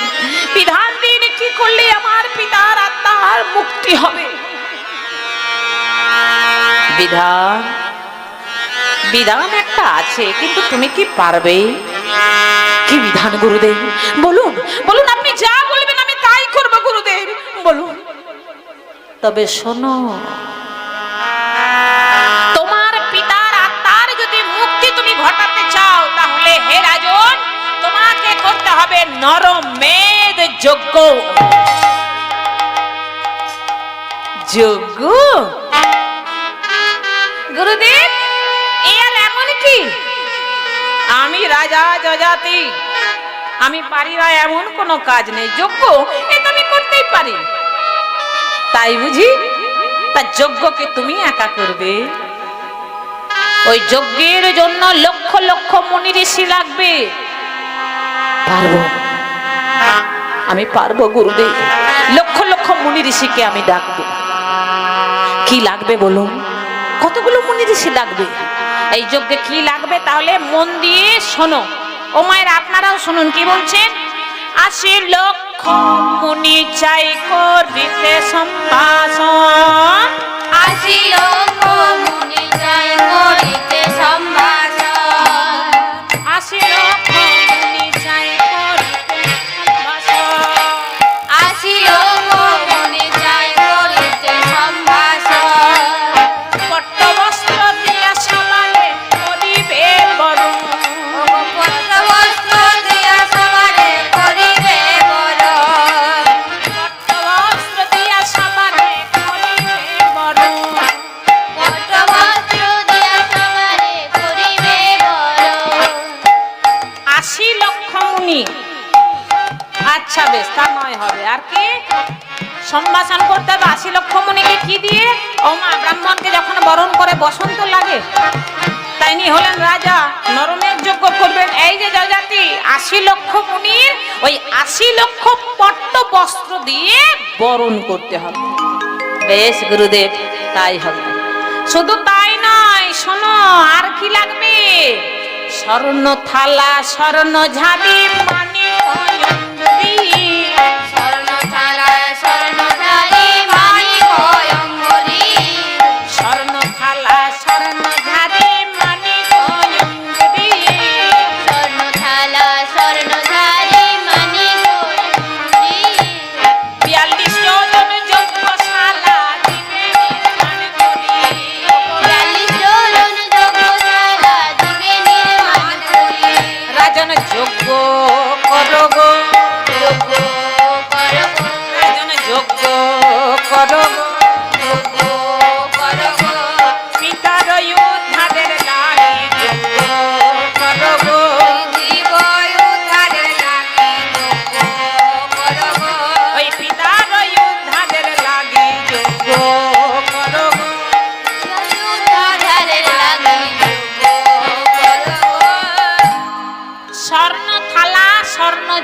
বিধান দিন, কি করলে আমার পিতার আত্মার মুক্তি হবে? বিধান, বিধান একটা আছে, কিন্তু তুমি কি পারবে? কি বিধান গুরুদেব? বলুন, বলুন, আপনি যা বলবেন আমি তাই করব গুরুদেব, বলুন। তবে শোনো, তোমার পিতার আত্মার যদি মুক্তি তুমি ঘটাতে চাও তাহলে হে রাজন তোমাকে করতে হবে নরমেধ যজ্ঞ। যজ্ঞ? গুরুদেব এর এমন কি? আমি রাজা যজাতি, আমি পারি না এমন কোনো কাজ নেই। যজ্ঞ এ তো আমি করতেই পারি, তাই বুঝি? তা যজ্ঞকে তুমি একা করবে? ওই যজ্ঞের জন্য লক্ষ লক্ষ মুনি ঋষি লাগবে। পারবো, আমি পারবো গুরুদেব। লক্ষ লক্ষ মুনি ঋষিকে আমি ডাকবো। কি লাগবে বলুন? কতগুলো মুনি ঋষি লাগবে? এই যজ্ঞে কি লাগবে তাহলে মন দিয়ে শোনো। ও মায়ের আপনারাও শুনুন কি বলছেন। ৮০ লক্ষ মুনি চাই করিতে সম্ভাষণ। ৮০ লক্ষ মুনি চাই করিতে সম্ভাষণ। ৮০ লক্ষ মুনি চাই করিতে সম্ভাষণ। ৮০ লক্ষ মুনি চাই করিতে সম্ভাষণ। পট্টবস্ত্র দিয়া সবারে করিবে বরণ। পট্টবস্ত্র দিয়া সবারে করিবে বরণ। পট্টবস্ত্র দিয়া সবারে করিবে বরণ। পট্টবস্ত্র দিয়া সবারে করিবে বরণ। ৮০ লক্ষ মুনি। আচ্ছা বেশ, তা নয় হবে। আর কি সম্ভাষণ করতে হবে ৮০ লক্ষ মুনিকে? কি দিয়ে? ও মা, ব্রাহ্মণকে যখন বরণ করে বসন্ত লাগে, তাই নি হলেন রাজা, নরমের যজ্ঞ করবেন। এই যে যজাতি ৮০ লক্ষ মুনির ওই ৮০ লক্ষ পট্ট বস্ত্র দিয়ে বরণ করতে হবে। বেশ গুরুদেব, তাই হবে। শুধু তাই নয়, শোনো আর কি লাগবে। স্বর্ণ থালা, স্বর্ণ ঝাড়ি, মানিক অঞ্জলি। স্বর্ণ থালায় স্বর্ণ ঝাড়ি, মানিক অঙ্গুলি। স্বর্ণ থালা, স্বর্ণ ঝাড়ি, মানিক অঞ্জলি। স্বর্ণ থালা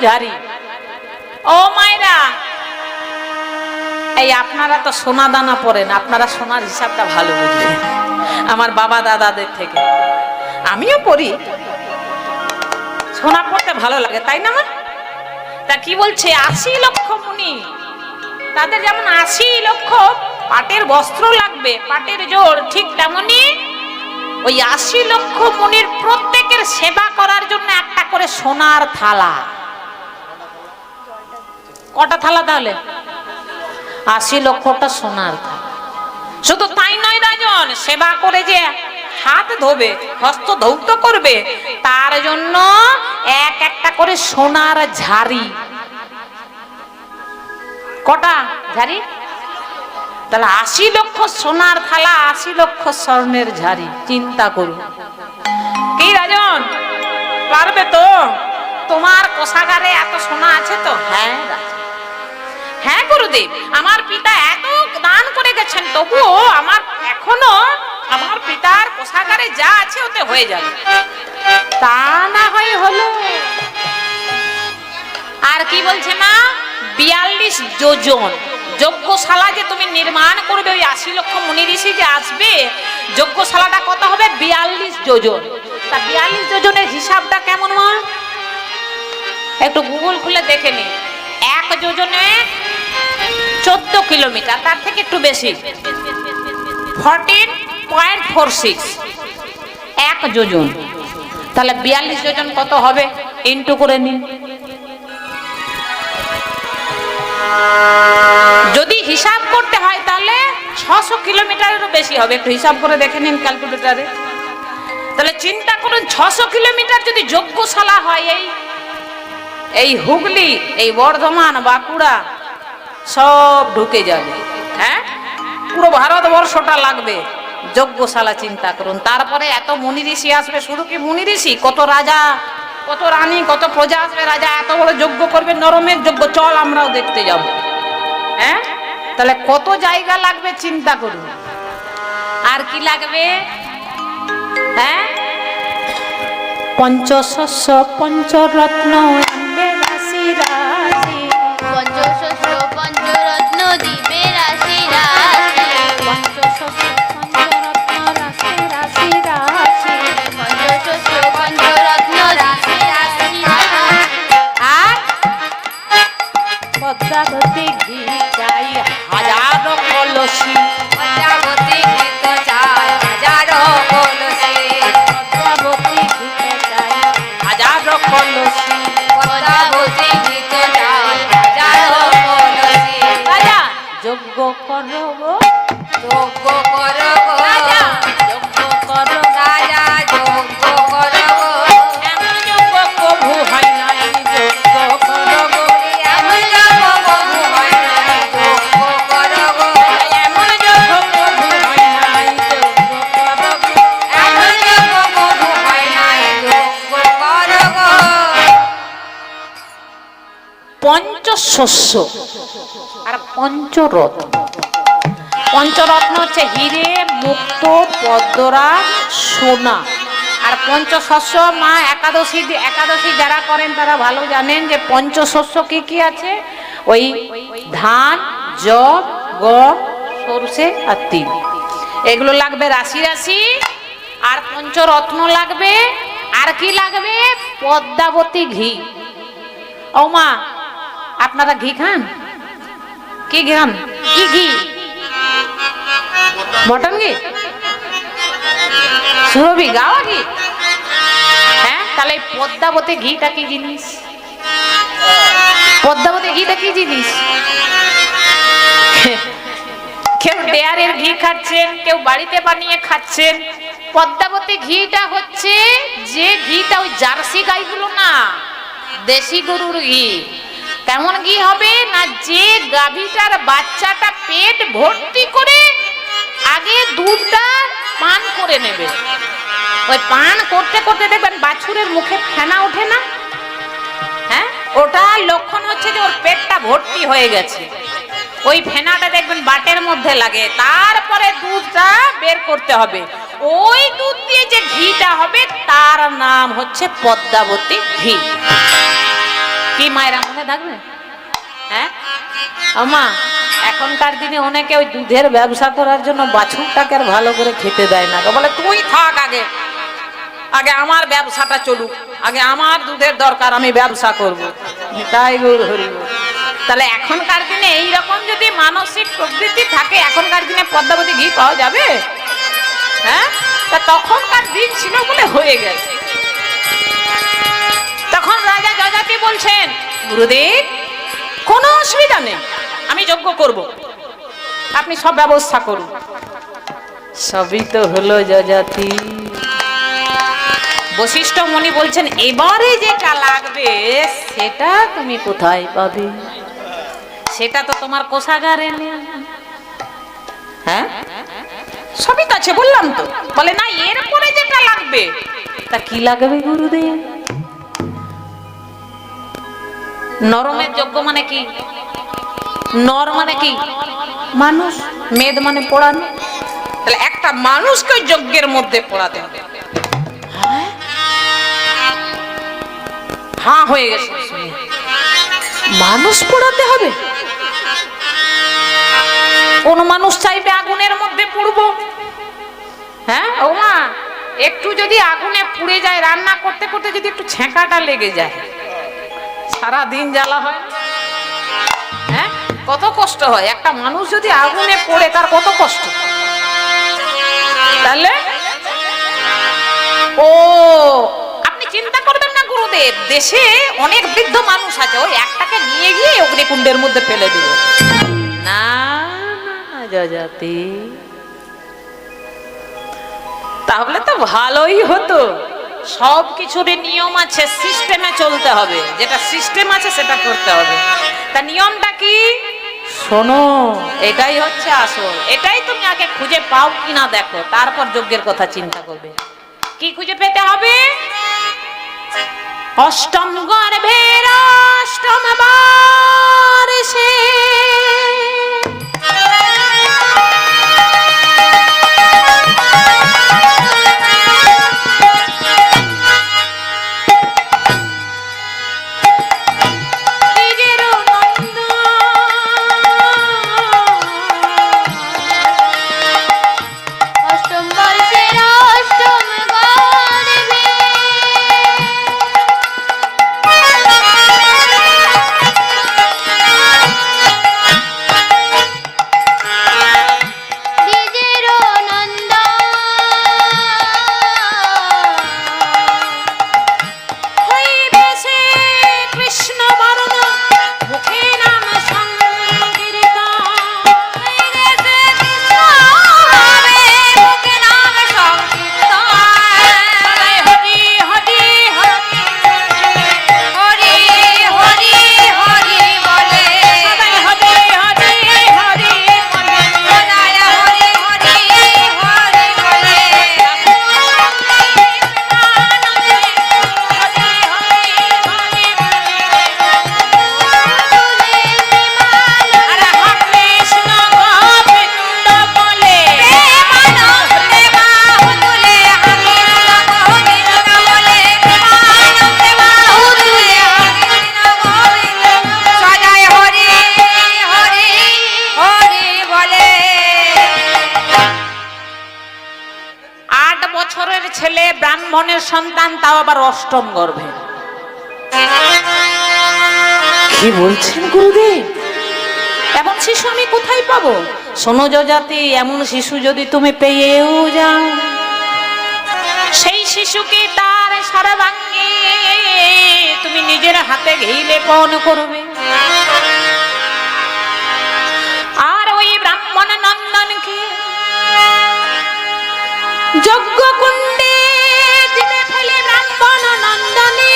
ঝাড়ি। ও মায়েরা, এই আপনারা তো সোনা দানা পড়েন, আপনারা সোনার হিসাবটা ভালো বুঝবেন আমার বাবা দাদাদের থেকে। আমিও পড়ি, সোনা পড়তে ভালো লাগে, তাই না মা? তা কি বলছে 80 লক্ষ মুনি, তাদের যেমন 80 লক্ষ পাটের বস্ত্র লাগবে, পাটের জোড়, ঠিক তেমনি ওই 80 লক্ষ মুনির প্রত্যেকের সেবা করার জন্য একটা করে সোনার থালা। কটা থালা তাহলে? 80 লক্ষটা সোনার থালা। শুধু তাই নয় রাজন, সেবা করে যে হাত ধোবে, হস্ত ধৌত করবে, তার জন্য এক একটা করে সোনার ঝাড়ি। কটা ঝাড়ি? তাহলে 80 লক্ষ সোনার থালা, 80 লক্ষ স্বর্ণের ঝাড়ি। চিন্তা করুন। কি রাজন, পারবে তো? তোমার কোষাগারে এত সোনা আছে তো? হ্যাঁ হ্যাঁ গুরুদেব, আমার পিতা এত দান করে গেছেন, তবুও আমার এখনো আমার পিতার কোষাগারে যা আছে ওতে হয়ে যাবে। তা না হয় হলো। আর কি বলছে মা? 42 যোজন যজ্ঞশালা যে তুমি নির্মাণ করবে, ওই 80 লক্ষ মুনি ঋষি যে আসবে, যজ্ঞশালাটা কত হবে? 42 যোজন। তা 42 যোজনের হিসাবটা কেমন মা? একটু গুগল খুলে দেখে নি। 1 যোজনে 14 কিলোমিটার, তার থেকে একটু বেশি, 14.46 1 যোজন। তাহলে 42 যোজন কত হবে? ইন্টু করে নিন। যদি হিসাব করতে হয় তাহলে 600 কিলোমিটারেরও বেশি হবে। একটু হিসাব করে দেখে নিন ক্যালকুলেটরে। তাহলে চিন্তা করুন, 600 কিলোমিটার যদি যজ্ঞশালা হয়, এই হুগলি, এই বর্ধমান, বাঁকুড়া সব ঢুকে যাবে। হ্যাঁ, পুরো ভারতবর্ষটা লাগবে যজ্ঞশালা। চিন্তা করুন। তারপরে এত মুনি ঋষি আসবে। শুধু কি মুনি ঋষি, কত রাজা, কত রানী, কত প্রজা আসবে। রাজা এত বড় যজ্ঞ করবে, নরমের যজ্ঞ, চল আমরাও দেখতে যাব। হ্যাঁ, তাহলে কত জায়গা লাগবে চিন্তা করুন। আর কি লাগবে? হ্যাঁ, পঞ্চশস্য পঞ্চরত্ন আনবে রাশি রাশি, পঞ্চশস্য পঞ্চরত্ন দিবে রাশি রাশি, পঞ্চশস্য পঞ্চরত্ন রাশি রাশি রাশি, পঞ্চশস্য পঞ্চরত্ন রাশি রাশি রাশি। আর পদ্মাবতী ঘি চাই হাজারো কলসি, পদ্মাবতী গীত চায় হাজারো কলসি, পদ্মাবতী ঘি চাই হাজারো কলসি। পদ্মাবতী গীত চায় হাজারো কলসি। রাজা যজ্ঞ করো গো, যজ্ঞ করো গো, রাজা যজ্ঞ করো, রাজা যজ্ঞ করো গো, এমন যজ্ঞ কভু হয় নাই, যজ্ঞ করো গো, এমন যজ্ঞ কভু হয় নাই, যজ্ঞ করো গো, এমন যজ্ঞ কভু হয় নাই, যজ্ঞ করো গো। এমন যজ্ঞ কভু হয় নাই, যজ্ঞ করো গো। পঞ্চশস্য আর পঞ্চরত্ন। পঞ্চরত্ন হচ্ছে হিরে, মুক্ত, পদ্মরা, সোনা। আর পঞ্চশস্য মা একাদশী যারা করেন তারা ভালো জানেন যে পঞ্চশস্য কি কি আছে। ওই ধান, যব, গম, সরষে আর তিল, এগুলো লাগবে রাশি রাশি। আর পঞ্চরত্ন লাগবে। আর কি লাগবে? পদ্মাবতী ঘি। ও মা, আপনারা ঘি খান? কি খান? কি ঘি? মটন ঘি, সুরভি, গাওয়া ঘি? হ্যাঁ, তাহলে পদ্মাবতী ঘিটা কি জিনিস? পদ্মাবতী ঘিটা কি জিনিস? কেউ ডেয়ারের ঘি খাচ্ছেন, কেউ বাড়িতে বানিয়ে খাচ্ছেন। পদ্মাবতী ঘিটা হচ্ছে যে ঘিটা ওই জার্সি গাইগুলো না, দেশি গরুর ঘি। কেমন ঘি হবে না, যে গাভীটার বাচ্চাটা পেট ভর্তি করে আগে দুধটা পান করে নেবে, ওই পান করতে করতে দেখবেন বাছুরের মুখে ফেনা ওঠে না? হ্যাঁ, ওটা লক্ষণ হচ্ছে যে ওর পেটটা ভর্তি হয়ে গেছে। ওই ফেনাটা দেখবেন বাটের মধ্যে লাগে, তারপরে দুধটা বের করতে হবে। ওই দুধ দিয়ে যে ঘিটা হবে তার নাম হচ্ছে পদ্মাবতী ঘি। কি মায়েরা মনে থাকবে? হ্যাঁ আমা, এখনকার দিনে অনেকে ওই দুধের ব্যবসা করার জন্য বাছুরটাকে আর ভালো করে খেতে দেয় না, বলে তুই থাক, আগে আগে আমার ব্যবসাটা চলুক, আগে আমার দুধের দরকার, আমি ব্যবসা করব। তাই গৌর হরি বল। তাহলে এখনকার দিনে এইরকম যদি মানসিক প্রবৃত্তি থাকে, এখনকার দিনে পদ্মাবতী ঘি পাওয়া যাবে? হ্যাঁ, তা তখনকার দিন ছিল বলে হয়ে গেছে। তখন রাজা যযাতি বলছেন, গুরুদেব কোনো অসুবিধা নেই, আমি যজ্ঞ করব, আপনি সব ব্যবস্থা করুন। সবই তো হলো যযাতি। বশিষ্ঠ মুনি বলছেন, এবারে যেটা লাগবে সেটা তুমি কোথায় পাবে? সেটা তো তোমার কোষাগারে নেই। হ্যাঁ, সবই তো আছে বললাম তো। বলে না, এরপরে যেটা লাগবে। তা কি লাগবে গুরুদেব? নরমের যজ্ঞ মানে কি? নর মানে কি? মানুষ। মেদ মানে পোড়ানো। তাহলে একটা মানুষকে যজ্ঞের মধ্যে পোড়াতে হবে। হ্যাঁ হয়ে গেছে, মানুষ পোড়াতে হবে? কোন মানুষ চাইবে আগুনের মধ্যে পুড়বো? হ্যাঁ ও মা, একটু যদি আগুনে পুড়ে যায়, রান্না করতে করতে যদি একটু ছেঁকাটা লেগে যায়, সারা দিন জ্বালা হয়। হ্যাঁ, কত কষ্ট হয়। একটা মানুষ যদি আগুনে পড়ে, তার কত কষ্ট। তাহলে ও আপনি চিন্তা করবেন না গুরুদেব, দেশে অনেক বৃদ্ধ মানুষ আছে, ওই একটাকে নিয়ে গিয়ে অগ্নিকুণ্ডের মধ্যে ফেলে দিব। না যযাতি, তাহলে তো ভালোই হতো। সব কিছুরই নিয়ম আছে, সিস্টেমে চলতে হবে। যেটা সিস্টেম আছে সেটা করতে হবে। তা নিয়মটা কি? শোনো, এটাই হচ্ছে আসল। এটাই তুমি আগে খুঁজে পাও কিনা দেখো, তারপর যজ্ঞের কথা চিন্তা করবে। কি খুঁজে পেতে হবে? অষ্টম গর্ভের অষ্টম বার্ষে ব্রাহ্মণের সন্তান, তাও আবার অষ্টম গর্ভে। কি বলছেন গুরুদেব? এমন শিশু আমি কোথায় পাবো? শোনো যযাতি, এমন শিশু যদি তুমি পেয়েও যাও, সেই শিশুকে তার সর্বাঙ্গে তুমি নিজের হাতে ঘি লেপন করবে। আর ওই ব্রাহ্মণ নন্দনকে যজ্ঞ কুণ্ডে দিবে ফেলে। ব্রাহ্মণ নন্দনে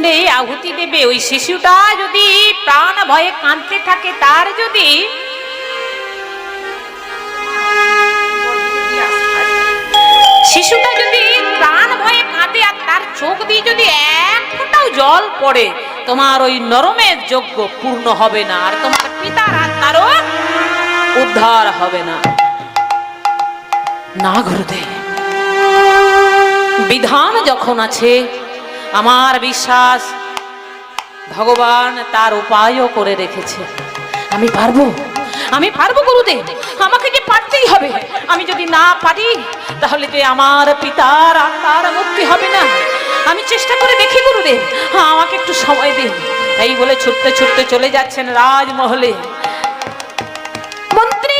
ছেলে আহুতি দেবে, ওই শিশুটা যদি প্রাণ ভয়ে কাঁদতে থাকে, তার যদি শিশুটা যদি প্রাণ ভয়ে কাঁদে আর তার চোখ দিয়ে যদি এক ফোঁটাও জল পড়ে, তোমার ওই নরমের যজ্ঞ পূর্ণ হবে না, আর তোমার পিতার আত্মারও উদ্ধার হবে না। না গুরুদেব, বিধান যখন আছে, আমার বিশ্বাস ভগবান তার উপায়ও করে রেখেছে। আমি পারবো, আমি পারবো গুরুদেব, আমাকে যে পারতেই হবে। আমি যদি না পারি তাহলে যে আমার পিতার আত্মার মুক্তি হবে না। আমি চেষ্টা করে দেখি গুরুদেব, আমাকে একটু সময় দিন। এই বলে ছুটতে ছুটতে চলে যাচ্ছেন রাজমহলে। মন্ত্রী,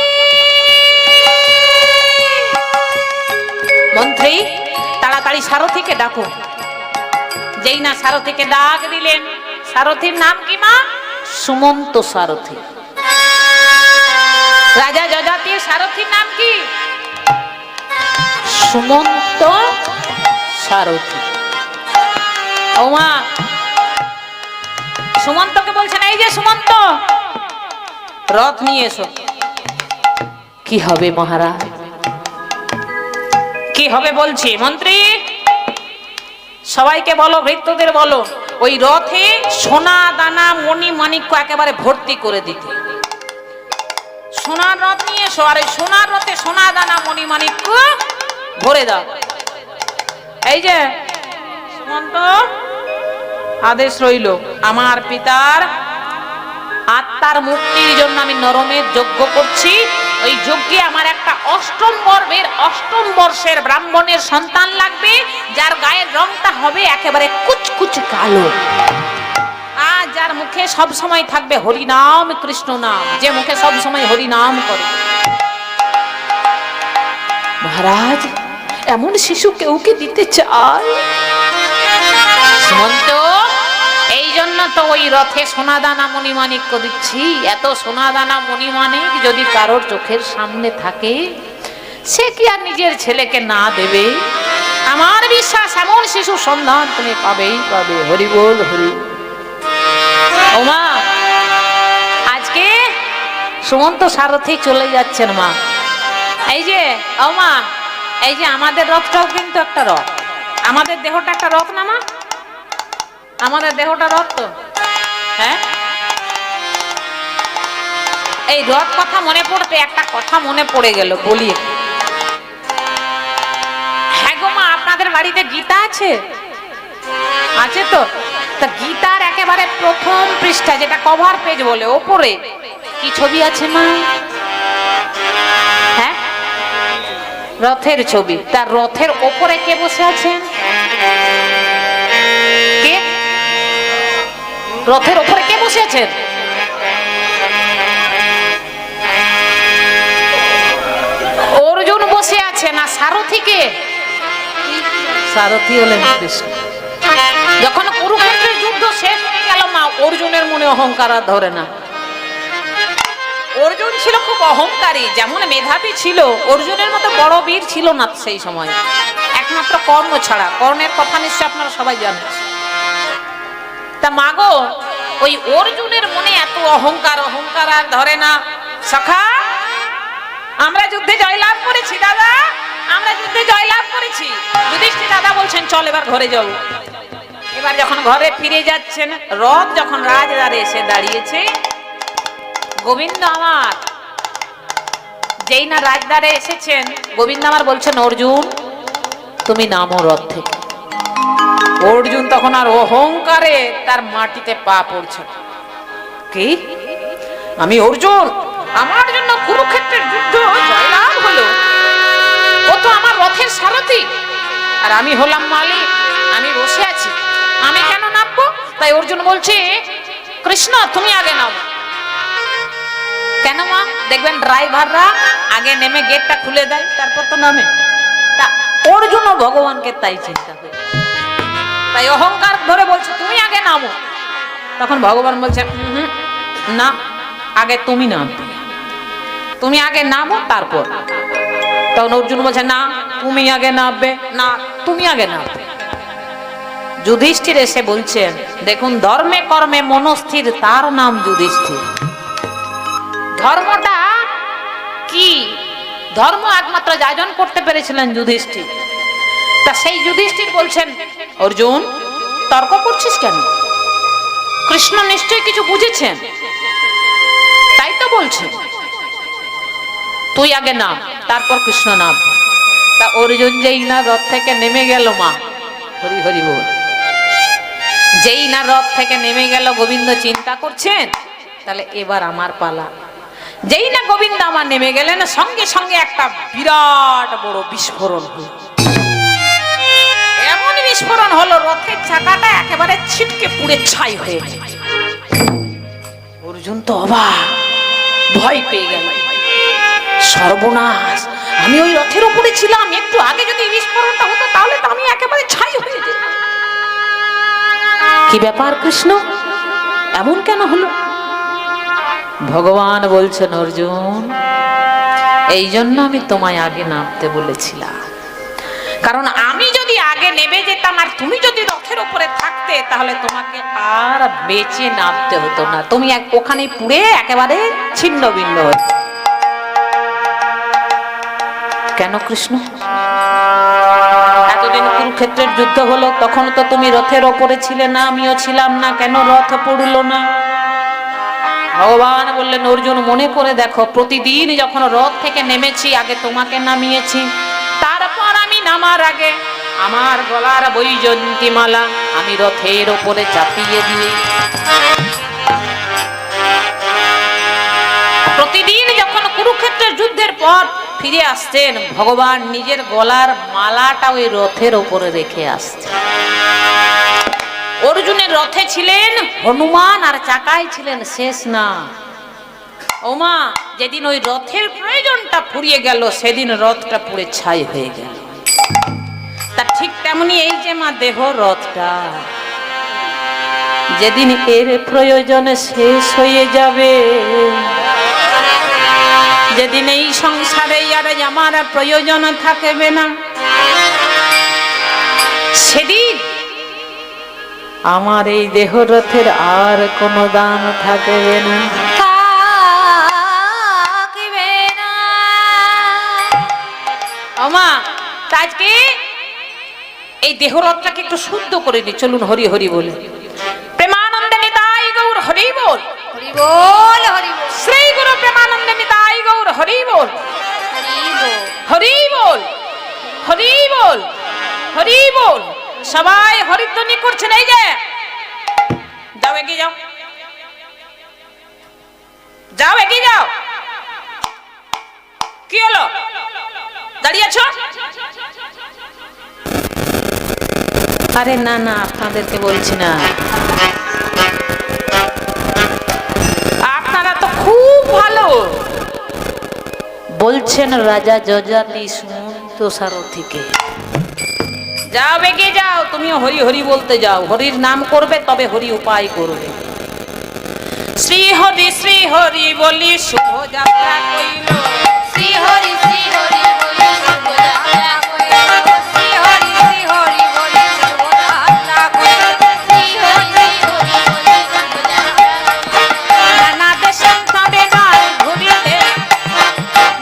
মন্ত্রী তাড়াতাড়ি সারথীকে ডাকো। যেই না সারথীকে ডাক দিলেন, সারথীর নাম কি মা? সুমন্ত সারথী। রাজা যযাতির সারথীর নাম কি? সুমন্ত সারথী। ও মা, সুমন্তকে বলছেন, এই যে সুমন্ত, রথ নিয়ে এসো। কি হবে মহারাজ? কি হবে বলছি? মন্ত্রী সবাইকে বলো, ভৃত্যদের বলো, ওই রথে সোনা দানা মণি মাণিক্য একেবারে ভর্তি করে দিতে। সোনার রথ নিয়ে এসো, আর এই সোনার রথে সোনা দানা মণি মাণিক্য ভরে দাও। এই যে সুমন্ত, আদেশ রইল, আমার পিতার আত্মার মুক্তির জন্য আমি নরমের যজ্ঞ করছি। ওই যজ্ঞে আমার একটা অষ্টম বর্ষের ব্রাহ্মণের সন্তান লাগবে, যার গায়ের রংটা হবে একেবারে কুচকুচে কালো, আর যার মুখে সব সময় থাকবে হরিনাম কৃষ্ণ নাম, যে মুখে সব সময় হরিনাম করে। মহারাজ, এমন শিশু কেউ কি দিতে চায়? সুমন্ত, এই জন্য তো ওই রথে সোনাদানা মণিমাণিক্য দিচ্ছি। এত সোনাদানা মণিমাণিক যদি কারোর চোখের সামনে থাকে, সে কি আর নিজের ছেলেকে না দেবে? আমার বিশ্বাস এমন শিশু সন্ধান তুমি পাবেই পাবে। হরি বল, হরি। ওমা, আজকে সুমন্ত সারথী চলে যাচ্ছেন মা। এই যে ওমা, এই যে আমাদের রথটাও কিন্তু একটা রথ, আমাদের দেহটা একটা রথ না মা? আমাদের দেহটা রথ তো, হ্যাঁ? এই রথ কথা মনে পড়তে একটা কথা মনে পড়ে গেল, বলি। হ্যাঁ গো মা, আপনাদের বাড়িতে গীতা আছে? আছে তো? তা গীতার একেবারে প্রথম পৃষ্ঠা, যেটা কভার পেজ বলে, ওপরে কি ছবি আছে মা? হ্যাঁ, রথের ছবি। তার রথের ওপরে কে বসে আছেন? কে? রথের ওপরে কে বসে আছেন? অর্জুন বসে আছে না সারথী কে? সারথী হলেন কৃষ্ণ। যখন কুরুক্ষেত্রের যুদ্ধ শেষ হয়ে গেল মা, অর্জুনের মনে অহংকার আর ধরে না। অর্জুন ছিল খুব অহংকারী, যেমন মেধাবী ছিল, অর্জুনের মতো বড় বীর ছিল না সেই সময়, একমাত্র কর্ণ ছাড়া। কর্ণের কথা নিশ্চয় আপনারা সবাই জানেন। তা মাগো, ওই অর্জুনের মনে এত অহংকার, অহংকার আর ধরে না। সখা, আমরা যুদ্ধে জয়লাভ করেছি দাদা, আমরা যুদ্ধে জয়লাভ করেছি। যুধিষ্ঠির দাদা বলছেন, চল এবার ঘরে যাও। এবার যখন ঘরে ফিরে যাচ্ছেন, রথ যখন রাজদ্বারে এসে দাঁড়িয়েছে, গোবিন্দ আমার যেই না রাজদ্বারে এসেছেন, গোবিন্দ আমার বলছেন, অর্জুন তুমি নামো রথ থেকে। অর্জুন তখন আর অহংকারে তার মাটিতে পা পড়ছে। কি? আমি অর্জুন, আমার জন্য কুরুক্ষেত্রের যুদ্ধ জয়লাভ হলো, ও তো আমার রথের সারথি, আর আমি হলাম মালিক, আমি বসে আছি, আমি কেন নামবো? তাই অর্জুন বলছে, কৃষ্ণ তুমি আগে নামো। কেন মা? দেখবেন ড্রাইভাররা আগে নেমে গেটটা খুলে দেয়, তারপর তো নামে। তা অর্জুনও ভগবানকে তাই চিন্তা করে, তাই অহংকার ধরে বলছে তুমি আগে নামো। তখন ভগবান বলছে, না, আগে তুমি নামবে, তুমি আগে নামো তারপর। তখন অর্জুন বলছে, না তুমি আগে নামবে, না তুমি আগে নামবে। যুধিষ্ঠির এসে বলছেন, দেখুন ধর্মে কর্মে মনস্থির, তার নাম যুধিষ্ঠির। ধর্মটা কি? ধর্ম একমাত্র যাজন করতে পেরেছিলেন যুধিষ্ঠির। তা সেই যুধিষ্ঠির বলছেন, অর্জুন তর্ক করছিস কেন? কৃষ্ণ নিশ্চয়ই কিছু বুঝেছেন, তাই তো বলছেন তুই আগে নাম, তারপর কৃষ্ণ নাম। তা অর্জুন যেই না রথ থেকে নেমে গেল, মা হরি হরি বল, যেই না রথ থেকে নেমে গেল, গোবিন্দ চিন্তা করছেন তাহলে এবার আমার পালা। যেই না গোবিন্দ আমার নেমে গেলেন, সঙ্গে সঙ্গে একটা বিরাট বড় বিস্ফোরণ হলো। এমন বিস্ফোরণ হলো, রথের চাকাটা একেবারে ছিটকে পুড়ে ছাই হয়ে গেল। অর্জুন তো অবাক, ভয় পেয়ে গেল, সর্বনাশ, আমি ওই রথের উপরে ছিলাম, একটু আগে যদি বিস্ফোরণটা হতো তাহলে তো আমি একেবারে ছাই হয়ে যেত। কি ব্যাপার কৃষ্ণ, এমন কেন হলো? ভগবান বলছেন, অর্জুন এই জন্য আমি তোমায় আগে নামতে বলেছিলাম, কারণ আমি যদি আগে নেমে যেতাম আর তুমি যদি রথের উপরে থাকতে, তাহলে তোমাকে আর বেঁচে নামতে হতো না, তুমি ওখানে পুড়ে একেবারে ছিন্ন ভিন্ন হতো। কেন কৃষ্ণ? এতদিন কুরুক্ষেত্রের যুদ্ধ হলো, তখন তো তুমি রথের ওপরে ছিলে না, আমিও ছিলাম না, কেন রথ পড়লো না? ভগবান বললেন, অর্জুন মনে করে দেখো, প্রতিদিন যখন রথ থেকে নেমেছি আগে তোমাকে নামিয়েছি, তারপর আমি নামার আগে আমার গলার বৈজয়ন্তী মালা আমি রথের ওপরে চাপিয়ে দিয়ে, প্রতিদিন যখন কুরুক্ষেত্রের যুদ্ধের পর ফিরে আসতেন, ভগবান নিজের গলার মালাটা ওই রথের ওপরে রেখে আসতেন। অর্জুনের রথে ছিলেন হনুমান আর চাকায় ছিলেন শেষনাগ। ওমা, যেদিন ওই রথের প্রয়োজনটা ফুরিয়ে গেল, সেদিন রথটা পুড়ে ছাই হয়ে গেল। তা ঠিক তেমনি এই যে মা দেহ রথটা, যেদিন এর প্রয়োজন শেষ হয়ে যাবে, যেদিন এই সংসারে আর আমার প্রয়োজন থাকবে না, সেদিন আমার এই দেহ রথের আর কোনো দাম থাকবে না। ওমা, আজকে এই দেহ রথটাকে একটু শুদ্ধ করে নি, চলুন হরি হরি বলে। প্রেমানন্দে নিতাই গৌর হরি বল, হরি বল, হরি বল, শ্রী গুরু প্রেমানন্দে নিতাই গৌর হরি বল, হরি বল, হরি বল, হরি বল, হরি বল। সবাই হরিধ্বনি করছেন, এই যে যাও, এগিয়ে যাও, যাও এগিয়ে যাও। কি হলো, দাঁড়িয়ে আছো? আরে না না, আপনাদেরকে বলছি না, আপনারা তো খুব ভালো বলছেন। রাজা যজাতি সুমন্ত সারথীকে, যাও এগিয়ে যাও, তুমিও হরি হরি বলতে যাও, হরির নাম করবে তবে হরি উপায় করবে। শ্রী হরি বলি শুভ যাত্রা কইল, শ্রী হরি বলি শুভ যাত্রা কইল, শ্রী হরি বলি শুভ যাত্রা কইল, শ্রী হরি বলি শুভ যাত্রা কইল। নানা দেশান্তরে গান ঘুরিতে,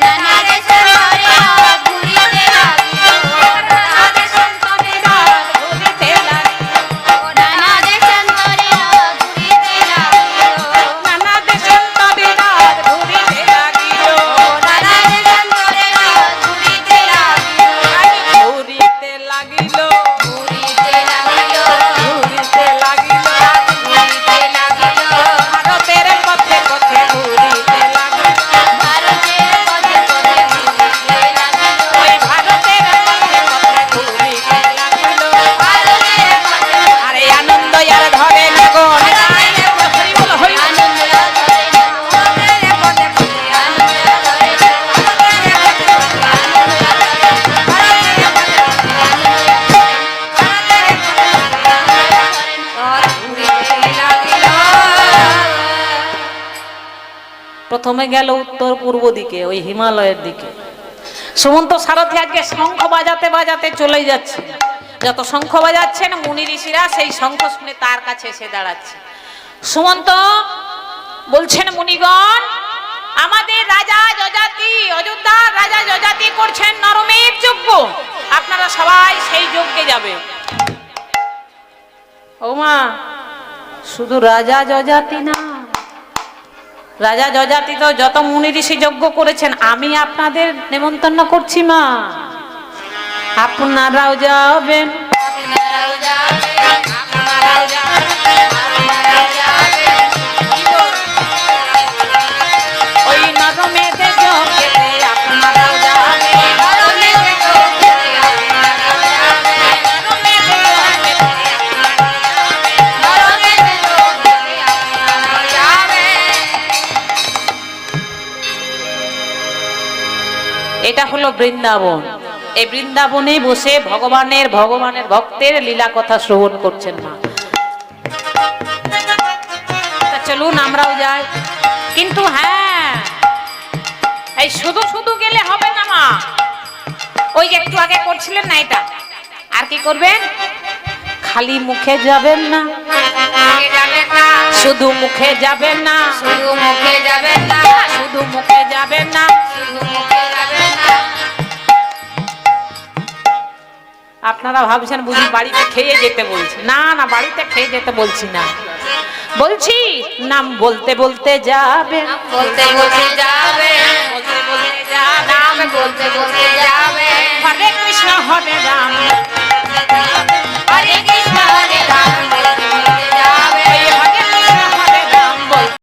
নানা দেশে হরি ঘুরিতে লাগিল, নানা দেশান্তরে ঘুরিতে লাগিল, নানা দেশান্তরে ঘুরিতে লাগিল, নানা দেশান্তরে ঘুরিতে লাগিল, নানা দেশান্তরে ঘুরিতে লাগিল, ঘুরিতে লাগিল, ঘুরিতে লাগিল, ঘুরিতে লাগিল, ঘুরিতে লাগিল, ভারতের পথে পথে ঘুরিতে লাগিল, ভারতের পথে পথে ঘুরিতে লাগিল, ওই ভারতের পথে পথে ঘুরিতে লাগিল। ভারতের পথে আরে আনন্দ আর ধরে না গো, হরি বল, হরি বল। আনন্দ ধরে না, ভারতের পথে পথে আনন্দ ধরে না, ভারতের পথে পথে আনন্দ ধরে না, ভারতের পথে পথে আনন্দ ধরে না, ভারতের পথে পথে ঘুরিতে লাগিল। প্রথমে গেল উত্তর পূর্ব দিকে, ওই হিমালয়ের দিকে। সুমন্ত সারথী আজকে শঙ্খ বাজাতে বাজাতে চলে যাচ্ছে। যত শঙ্খ বাজাচ্ছেন মুনি ঋষিরা সেই শঙ্খ শুনে তার কাছে এসে দাঁড়াচ্ছে। সুমন্ত বলছেন, মুনিগণ, আমাদের রাজা যজাতি, অযোধ্যার রাজা যজাতি করছেন নরমের যজ্ঞ, আপনারা সবাই সেই যজ্ঞে যাবে। ও মা, শুধু রাজা যজাতি না, রাজা যজাতি তো যত মুনি ঋষি যজ্ঞ করেছেন, আমি আপনাদের নেমন্তন্ন করছি মা, আপনারাও যাবেন। আপনারাও যাবেন, আপনারাও যাবেন, আপনারাও যাবেন। ওই নরমেতে যজ্ঞেতে আপনারাও যাবেন, নরমেতে যজ্ঞেতে আপনারাও যাবেন, নরমেতে যজ্ঞেতে নরমেতে যজ্ঞেতে আপনারাও যাবেন। এটা হলো বৃন্দাবন। এই বৃন্দাবনে বসে ভগবানের ভক্তের লীলা কথা শ্রবণ করছেন মা। তা চলুন আমরাও যাই। কিন্তু হ্যাঁ, এই শুধু শুধু গেলে হবে না মা। ওই যে একটু আগে করছিলেন না, এটা আর কি করবেন? খালি মুখে যাবেন না, মুখে যাবেন না, শুধু মুখে যাবেন না, শুধু মুখে যাবেন না, শুধু মুখে যাবেন না। শুধু মুখে যাবেন না। আপনারা ভাবছেন বুঝি বাড়িতে খেয়ে যেতে বলছি। না না, বাড়িতে খেয়ে যেতে বলছি না, বলছি নাম বলতে বলতে যাবেন, নাম বলতে বলতে যাবেন, বলতে বলতে যাবেন, নাম বলতে